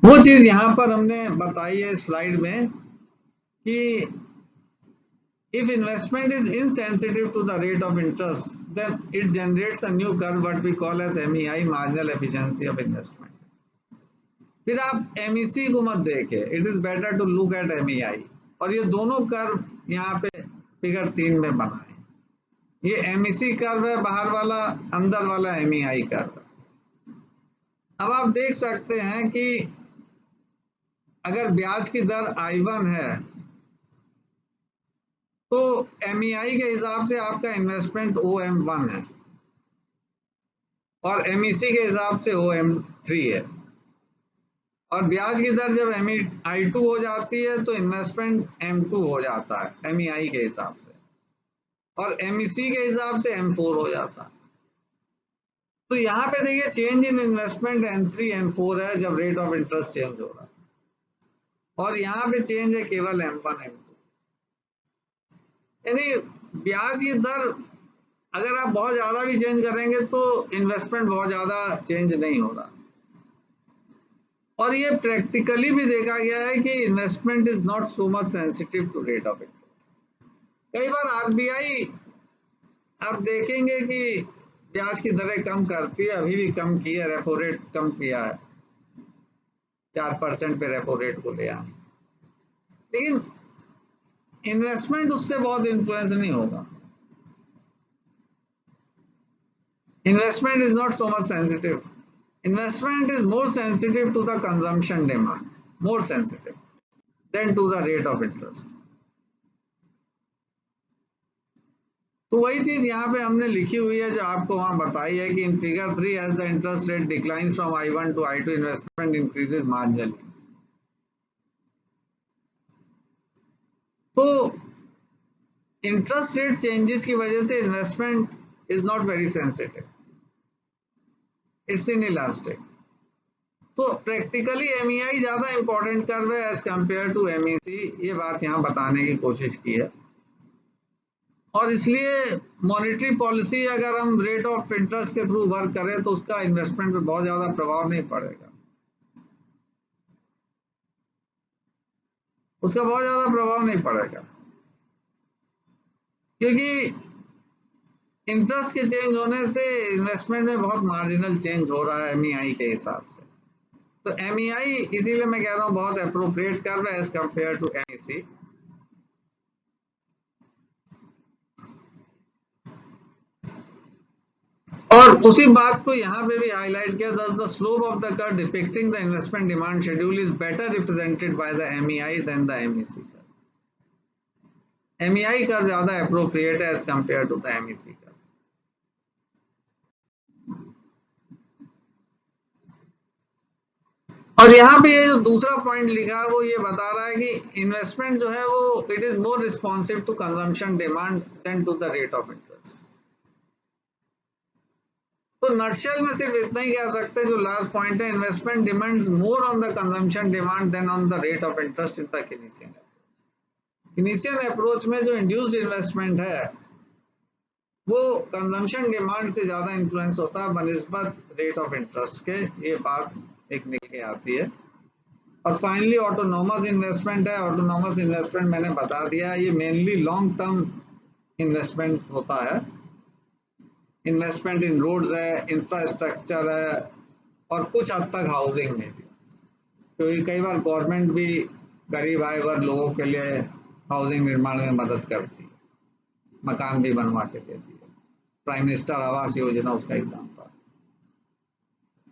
वो चीज यहां पर हमने बताई है स्लाइड में कि if investment is insensitive to the rate of interest, then it generates a new curve what we call as MEI, marginal efficiency of investment. फिर आप MEC को मत देखें, it is better to look at MEI, और ये दोनों कर्व यहाँ पे फिगर 3 में बना है। ये MEC कर्व है बाहर वाला, अंदर वाला MEI कर्व। अब आप देख सकते हैं कि अगर ब्याज की दर I1 है तो MEI के हिसाब से आपका इन्वेस्टमेंट OM1 है और MEC के हिसाब से OM3 है, और ब्याज की दर जब MEI2 हो जाती है तो इन्वेस्टमेंट M2 हो जाता है MEI के हिसाब से, और MEC के हिसाब से M4 हो जाता है। तो यहाँ पे देखिए change in investment M3 M4 है जब रेट ऑफ इंटरेस्ट चेंज हो रहा है, और यहाँ पे चेंज है केवल M1 M2। यानी ब्याज की दर अगर आप बहुत ज्यादा भी चेंज करेंगे तो इन्वेस्टमेंट बहुत ज्यादा चेंज नहीं हो रहा, और ये प्रैक्टिकली भी देखा गया है कि investment is not so much sensitive to rate of interest. कई बार RBI आप देखेंगे कि ब्याज की दरें कम करती है, अभी भी कम की है, रेपो रेट कम किया है, 4% पे रेपो रेट को ले आए, लेकिन इन्वेस्टमेंट उससे बहुत इन्फ्लुएंस नहीं होगा। Investment is not so much sensitive, investment is more sensitive to the consumption demand, more sensitive than to the rate of interest. तो वही चीज यहाँ पे हमने लिखी हुई है जो आपको वहां बताई है कि in figure 3 as the interest rate declines from I1 to I2 investment increases marginally. तो इंटरेस्ट रेट चेंजेस की वजह से investment is not very sensitive, it's inelastic. तो प्रैक्टिकली एमईआई ज्यादा इंपॉर्टेंट कर्व है एज कंपेयर टू एमईसी, ये बात यहाँ बताने की कोशिश की है। और इसलिए मॉनेटरी पॉलिसी अगर हम रेट ऑफ इंटरेस्ट के थ्रू वर्क करें तो उसका इन्वेस्टमेंट पे बहुत ज्यादा प्रभाव नहीं पड़ेगा, उसका बहुत ज्यादा प्रभाव नहीं पड़ेगा, क्योंकि इंटरेस्ट के चेंज होने से इन्वेस्टमेंट में बहुत मार्जिनल चेंज हो रहा है एमईआई के हिसाब से। तो एमईआई इसीलिए मैं कह रहा हूँ बहुत अप्रोप्रिएट कर्व है एज कंपेयर टू एमईसी। और उसी बात को यहाँ पे भी हाईलाइट किया, the slope of the curve depicting the investment demand schedule is better represented by the MEI than the MEC curve. MEI curve ज्यादा अप्रोप्रिएट है as compare to the MEC curve. और यहाँ पे ये जो दूसरा पॉइंट लिखा है वो ये बता रहा है कि इन्वेस्टमेंट जो है वो it is more responsive to consumption demand than to the rate of interest. तो नटशेल में सिर्फ इतना ही कह सकते हैं, जो लास्ट पॉइंट है, investment demands more on the consumption demand than on the rate of interest in the Keynesian approach. Keynesian approach में जो इंड्यूस्ड इन्वेस्टमेंट है वो कंजम्पशन डिमांड से ज्यादा इन्फ्लुएंस होता है बनिस्बत रेट ऑफ इंटरेस्ट के, ये बात एक निकल के आती है। और फाइनली ऑटोनोमस इन्वेस्टमेंट है। ऑटोनोमस इन्वेस्टमेंट मैंने बता दिया, ये मेनली लॉन्ग टर्म इन्वेस्टमेंट होता है। इन्वेस्टमेंट इन रोड्स है, इंफ्रास्ट्रक्चर है, और कुछ हद तक हाउसिंग में भी, क्योंकि कई बार गवर्नमेंट भी गरीब आए वर्ग लोगों के लिए हाउसिंग निर्माण में मदद करती है, मकान भी बनवा के देती है। प्राइम मिनिस्टर आवास योजना उसका एग्जाम्पल।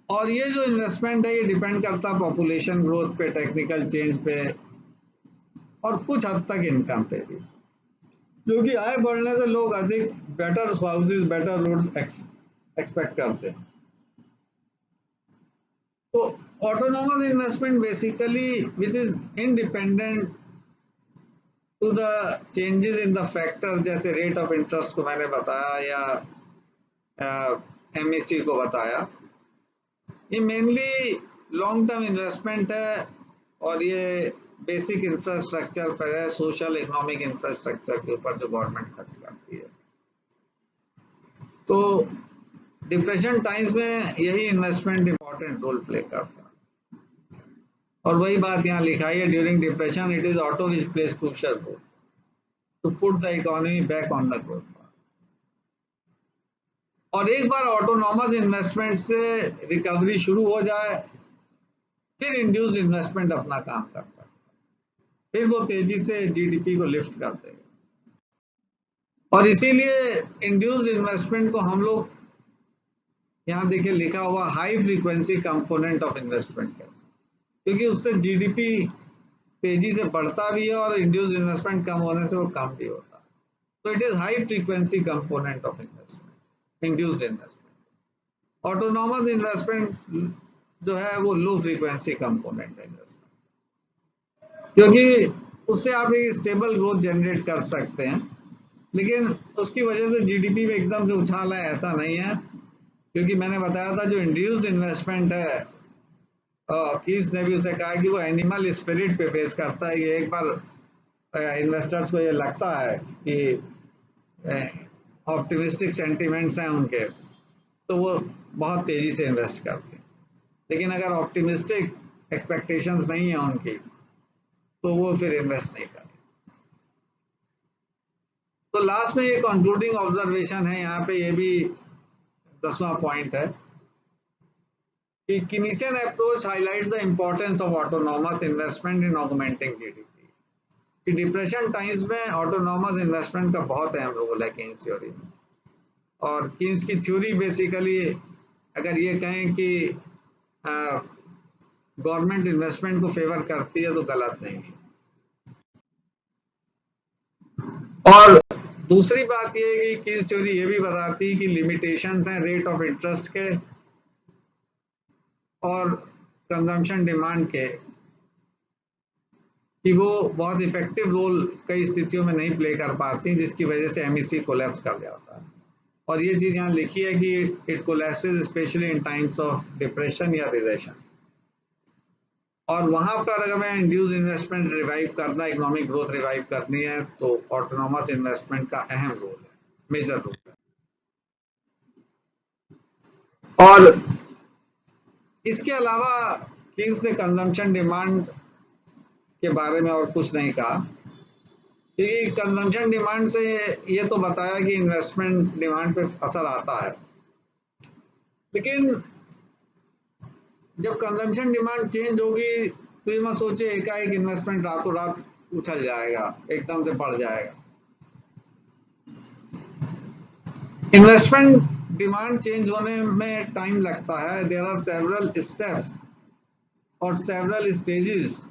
और ये जो इन्वेस्टमेंट है ये डिपेंड करता है पॉपुलेशन ग्रोथ पे, टेक्निकल चेंज पे, और कुछ हद तक इनकम पे भी, क्योंकि आय बढ़ने से लोग अधिक better houses, better roads expect करते हैं। तो autonomous investment basically which is independent to the changes in the factors, जैसे रेट ऑफ इंटरेस्ट को मैंने बताया या एमईसी को बताया, ये मेनली लॉन्ग टर्म इन्वेस्टमेंट है और ये बेसिक इंफ्रास्ट्रक्चर पर है, सोशल इकोनॉमिक इंफ्रास्ट्रक्चर के ऊपर जो गवर्नमेंट खर्च करती है। तो डिप्रेशन टाइम्स में यही इन्वेस्टमेंट इंपॉर्टेंट रोल प्ले करता है। और वही बात यहाँ लिखाई है, during depression it is auto which plays crucial role to put the economy back on the growth. और एक बार ऑटोनॉमस इन्वेस्टमेंट से रिकवरी शुरू हो जाए फिर इंड्यूस इन्वेस्टमेंट अपना काम कर सकता है, फिर वो तेजी से जीडीपी को लिफ्ट कर देगा। और इसीलिए इंड्यूस इन्वेस्टमेंट को हम लोग यहाँ देखिए लिखा हुआ high frequency component of investment कहते हैं, क्योंकि उससे जीडीपी तेजी से बढ़ता भी है और इंड्यूस इन्वेस्टमेंट कम होने से वो कम भी होता है। तो it is high frequency component of investment, induced investment. Autonomous investment जो है वो लो फ्रीक्वेंसी कंपोनेंट है इन्वेस्टमेंट, क्योंकि उससे आप एक स्टेबल ग्रोथ जनरेट कर सकते हैं, लेकिन उसकी वजह से जीडीपी में एकदम से उछाल है ऐसा नहीं है। क्योंकि मैंने बताया था जो इंड्यूस्ड इन्वेस्टमेंट है, कीन्स ने भी उसे कहा कि वो एनिमल स्पिरिट पे बेस करता है। ये एक बार इन्वेस्टर्स को ये लगता है कि ऑप्टिमिस्टिक सेंटिमेंट्स हैं उनके, तो वो बहुत तेजी से इन्वेस्ट करते हैं, लेकिन अगर ऑप्टिमिस्टिक एक्सपेक्टेशंस नहीं है उनकी तो वो फिर इन्वेस्ट नहीं करते। तो लास्ट में ये कंक्लूडिंग ऑब्जर्वेशन है, यहाँ पे ये भी 10वां पॉइंट है कि Keynesian approach highlights the importance of autonomous investment in augmenting GDP। कि डिप्रेशन टाइम्स में ऑटोनॉमस इन्वेस्टमेंट का बहुत अहम रोल है कीन्स थ्योरी में। और कीन्स की थ्योरी बेसिकली अगर ये कहें कि गवर्नमेंट इन्वेस्टमेंट को फेवर करती है तो गलत नहीं है। और दूसरी बात ये है कि कीन्स थ्योरी ये भी बताती है कि लिमिटेशंस हैं रेट ऑफ इंटरेस्ट के और कंजम्पशन डिमांड के, कि वो बहुत इफेक्टिव रोल कई स्थितियों में नहीं प्ले कर पाती, जिसकी वजह से एमईसी कोलैप्स कर जाता है। और ये चीज यहाँ लिखी है कि it collapses specially in times of depression या रिसेशन। और वहां पर अगर मैं इंड्यूस इन्वेस्टमेंट रिवाइव करना, इकोनॉमिक ग्रोथ रिवाइव करनी है, तो ऑटोनोमस इन्वेस्टमेंट का अहम रोल है, मेजर रोल है। और इसके अलावा कीन्स ने कंजम्पशन डिमांड के बारे में और कुछ नहीं कहा, क्योंकि कंजम्पशन डिमांड से ये तो बताया कि इन्वेस्टमेंट डिमांड पे असर आता है, लेकिन जब कंजम्पशन डिमांड चेंज होगी तो ये मत सोचिए एकाएक इन्वेस्टमेंट रातों रात उछल जाएगा, एकदम से बढ़ जाएगा। इन्वेस्टमेंट डिमांड चेंज होने में टाइम लगता है। देयर आर सेवरल स्टेप्स और several stages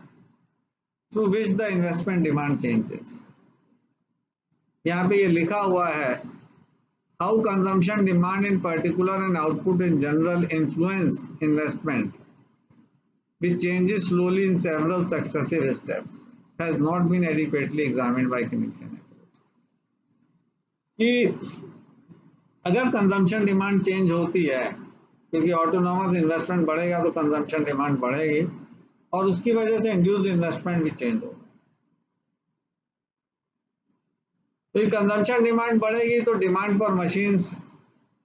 through which the investment demand changes. यहाँ पे ये लिखा हुआ है, how consumption demand in particular and output in general influence investment which changes slowly in several successive steps has not been adequately examined by Keynesian approach। कि अगर कंजम्पशन डिमांड चेंज होती है, क्योंकि ऑटोनोमस इन्वेस्टमेंट बढ़ेगा तो कंजम्पशन डिमांड बढ़ेगी और उसकी वजह से इंड्यूस्ड इन्वेस्टमेंट भी चेंज होगा। तो कंजम्पशन डिमांड बढ़ेगी तो डिमांड फॉर मशीन्स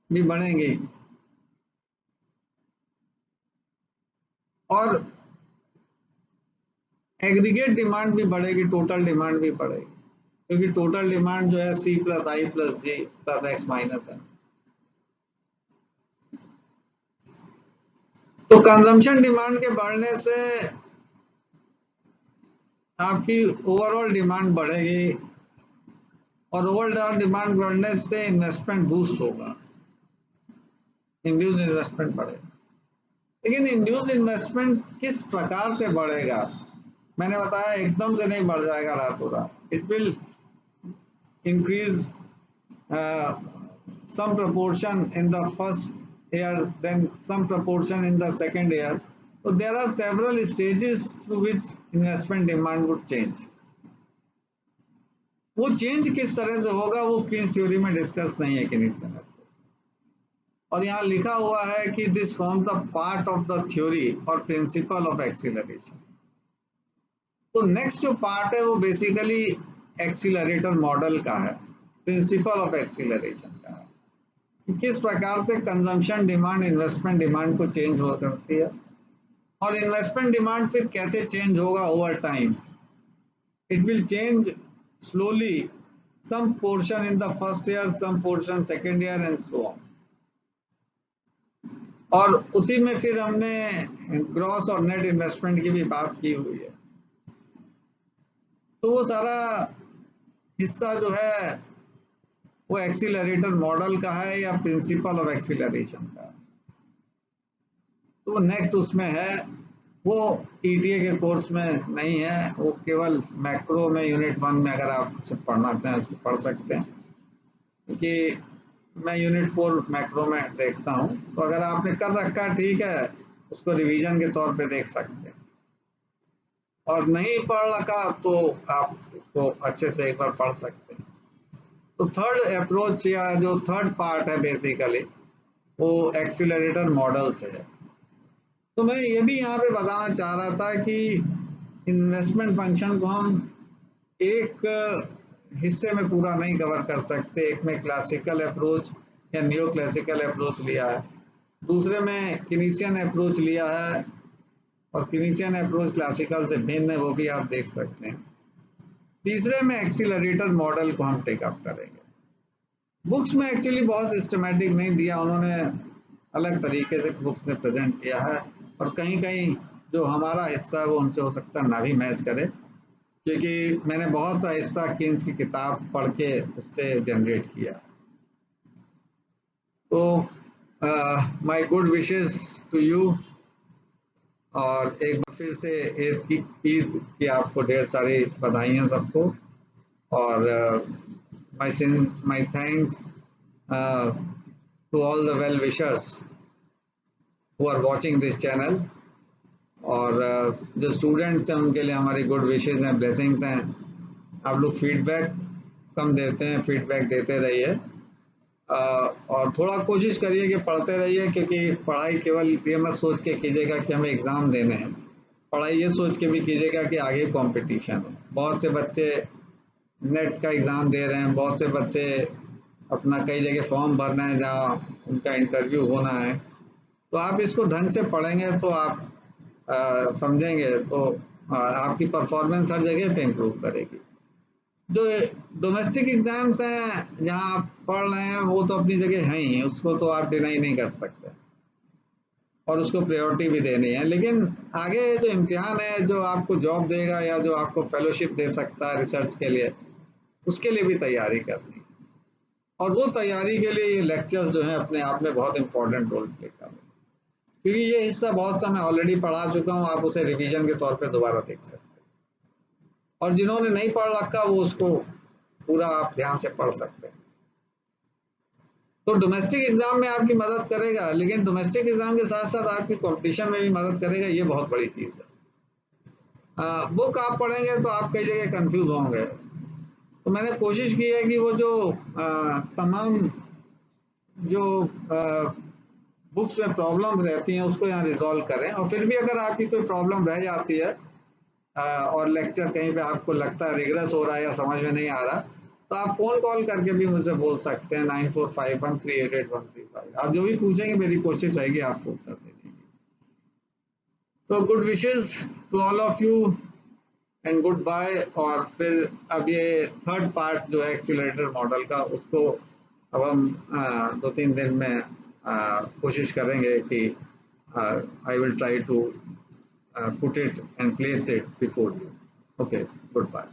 भी बढ़ेंगी और एग्रीगेट डिमांड भी बढ़ेगी, टोटल डिमांड भी बढ़ेगी, क्योंकि टोटल डिमांड जो है C plus I plus G plus X minus है। तो कंजम्पशन डिमांड के बढ़ने से आपकी ओवरऑल डिमांड बढ़ेगी और ओवरऑल डिमांड बढ़ने से इन्वेस्टमेंट बूस्ट होगा, इंड्यूस इन्वेस्टमेंट बढ़ेगा। लेकिन इंड्यूस इन्वेस्टमेंट किस प्रकार से बढ़ेगा? मैंने बताया एकदम से नहीं बढ़ जाएगा रातों रात। It will increase some proportion in the first year, then some proportion in the second year. So there are several stages through which investment demand would change. वो चेंज किस तरह से होगा वो कीन्स थ्योरी में डिस्कस नहीं है केनीसन। और यहाँ लिखा हुआ है कि this forms the part of the theory और प्रिंसिपल ऑफ एक्सीलरेशन। तो नेक्स्ट जो पार्ट है वो बेसिकली एक्सीलरेटर मॉडल का है, प्रिंसिपल ऑफ एक्सीलरेशन का है, किस प्रकार से कंजम्पशन डिमांड इन्वेस्टमेंट डिमांड को चेंज हो करती है और इन्वेस्टमेंट डिमांड फिर कैसे चेंज होगा over time. It will change slowly, some portion in the first year, some portion second year and so on. और उसी में फिर हमने ग्रॉस और नेट इन्वेस्टमेंट की भी बात की हुई है। तो वो सारा हिस्सा जो है वो एक्सीलरेटर मॉडल का है या प्रिंसिपल ऑफ एक्सीलरेशन का। तो नेक्स्ट उसमें है, वो ईटीए के कोर्स में नहीं है, वो केवल मैक्रो में यूनिट 1 में अगर आप उसे पढ़ना चाहें उसको पढ़ सकते हैं, क्योंकि मैं यूनिट 4 मैक्रो में देखता हूँ। तो अगर आपने कर रखा है ठीक है, उसको रिवीजन के तौर पे देख सकते हैं, और नहीं पढ़ रखा तो आप उसको अच्छे से एक बार पढ़ सकते हैं। तो थर्ड अप्रोच या जो थर्ड पार्ट है बेसिकली वो एक्सीलरेटर मॉडल से है। तो मैं ये भी यहाँ पे बताना चाह रहा था कि इन्वेस्टमेंट फंक्शन को हम एक हिस्से में पूरा नहीं कवर कर सकते। एक में क्लासिकल अप्रोच या न्यू क्लासिकल अप्रोच लिया है, दूसरे में कीनीसियन अप्रोच लिया है, और कीनीसियन अप्रोच क्लासिकल से भिन्न है, वो भी आप देख सकते हैं। तीसरे में एक्सीलरेटर मॉडल को हम टेकअप करेंगे। बुक्स में एक्चुअली बहुत सिस्टमेटिक नहीं दिया उन्होंने, अलग तरीके से बुक्स में प्रेजेंट किया है, और कहीं कहीं जो हमारा हिस्सा है वो उनसे हो सकता है ना भी मैच करे, क्योंकि मैंने बहुत सा हिस्सा कीन्स की किताब पढ़ के उससे जनरेट किया। तो my good wishes to you, और एक बार फिर से ईद की आपको ढेर सारी बधाइयाँ सबको, और my thanks to all the well wishers who are watching this channel. और जो स्टूडेंट्स हैं उनके लिए हमारी गुड विशेस हैं, ब्लेसिंग्स हैं। आप लोग फीडबैक कम देते हैं, फीडबैक देते रहिए, और थोड़ा कोशिश करिए कि पढ़ते रहिए, क्योंकि पढ़ाई केवल ये मत सोच के कीजिएगा कि हमें एग्ज़ाम देने हैं। पढ़ाई ये सोच के भी कीजिएगा कि आगे कंपटीशन है। बहुत से बच्चे नेट का एग्ज़ाम दे रहे हैं, बहुत से बच्चे अपना कई जगह फॉर्म भरना है जहाँ उनका इंटरव्यू होना है। तो आप इसको ढंग से पढ़ेंगे तो आप समझेंगे तो आपकी परफॉर्मेंस हर जगह पे इम्प्रूव करेगी। जो डोमेस्टिक एग्जाम्स हैं जहाँ आप पढ़ रहे हैं वो तो अपनी जगह हैं ही, उसको तो आप डिनाई नहीं कर सकते और उसको प्रायोरिटी भी देनी है। लेकिन आगे जो इम्तिहान है जो आपको जॉब देगा या जो आपको फेलोशिप दे सकता है रिसर्च के लिए, उसके लिए भी तैयारी करनी है। और वो तैयारी के लिए ये लेक्चर्स जो हैं अपने आप में बहुत इंपॉर्टेंट रोल प्ले कर रहे हैं, क्योंकि ये हिस्सा बहुत सा मैं ऑलरेडी पढ़ा चुका हूँ, आप उसे रिवीजन के तौर पे दोबारा देख सकते हैं। और जिन्होंने नहीं पढ़ रखा वो उसको पूरा आप ध्यान से पढ़ सकते हैं। तो डोमेस्टिक एग्जाम में आपकी मदद करेगा, लेकिन डोमेस्टिक एग्जाम के साथ साथ आपकी कंपटीशन में भी मदद करेगा, ये बहुत बड़ी चीज़ है। बुक आप पढ़ेंगे तो आप कई जगह कंफ्यूज होंगे, तो मैंने कोशिश की है कि वो जो तमाम जो बुक्स में प्रॉब्लम रहती हैं उसको यहाँ रिजॉल्व करें। और फिर भी अगर आपकी कोई प्रॉब्लम रह जाती है और लेक्चर कहीं पे आपको लगता है रिग्रेस हो रहा है या समझ में नहीं आ रहा, तो आप फोन कॉल करके भी मुझसे बोल सकते हैं 9451388135। आप जो भी पूछेंगे मेरी कोशिश रहेगी आपको उत्तर देने की। तो good wishes to all of you and goodbye. और फिर अब ये थर्ड पार्ट जो है एक्सीलरेटर मॉडल का, उसको अब हम 2-3 दिन में कोशिश करेंगे कि I will try to put it and place it before you. Okay, goodbye.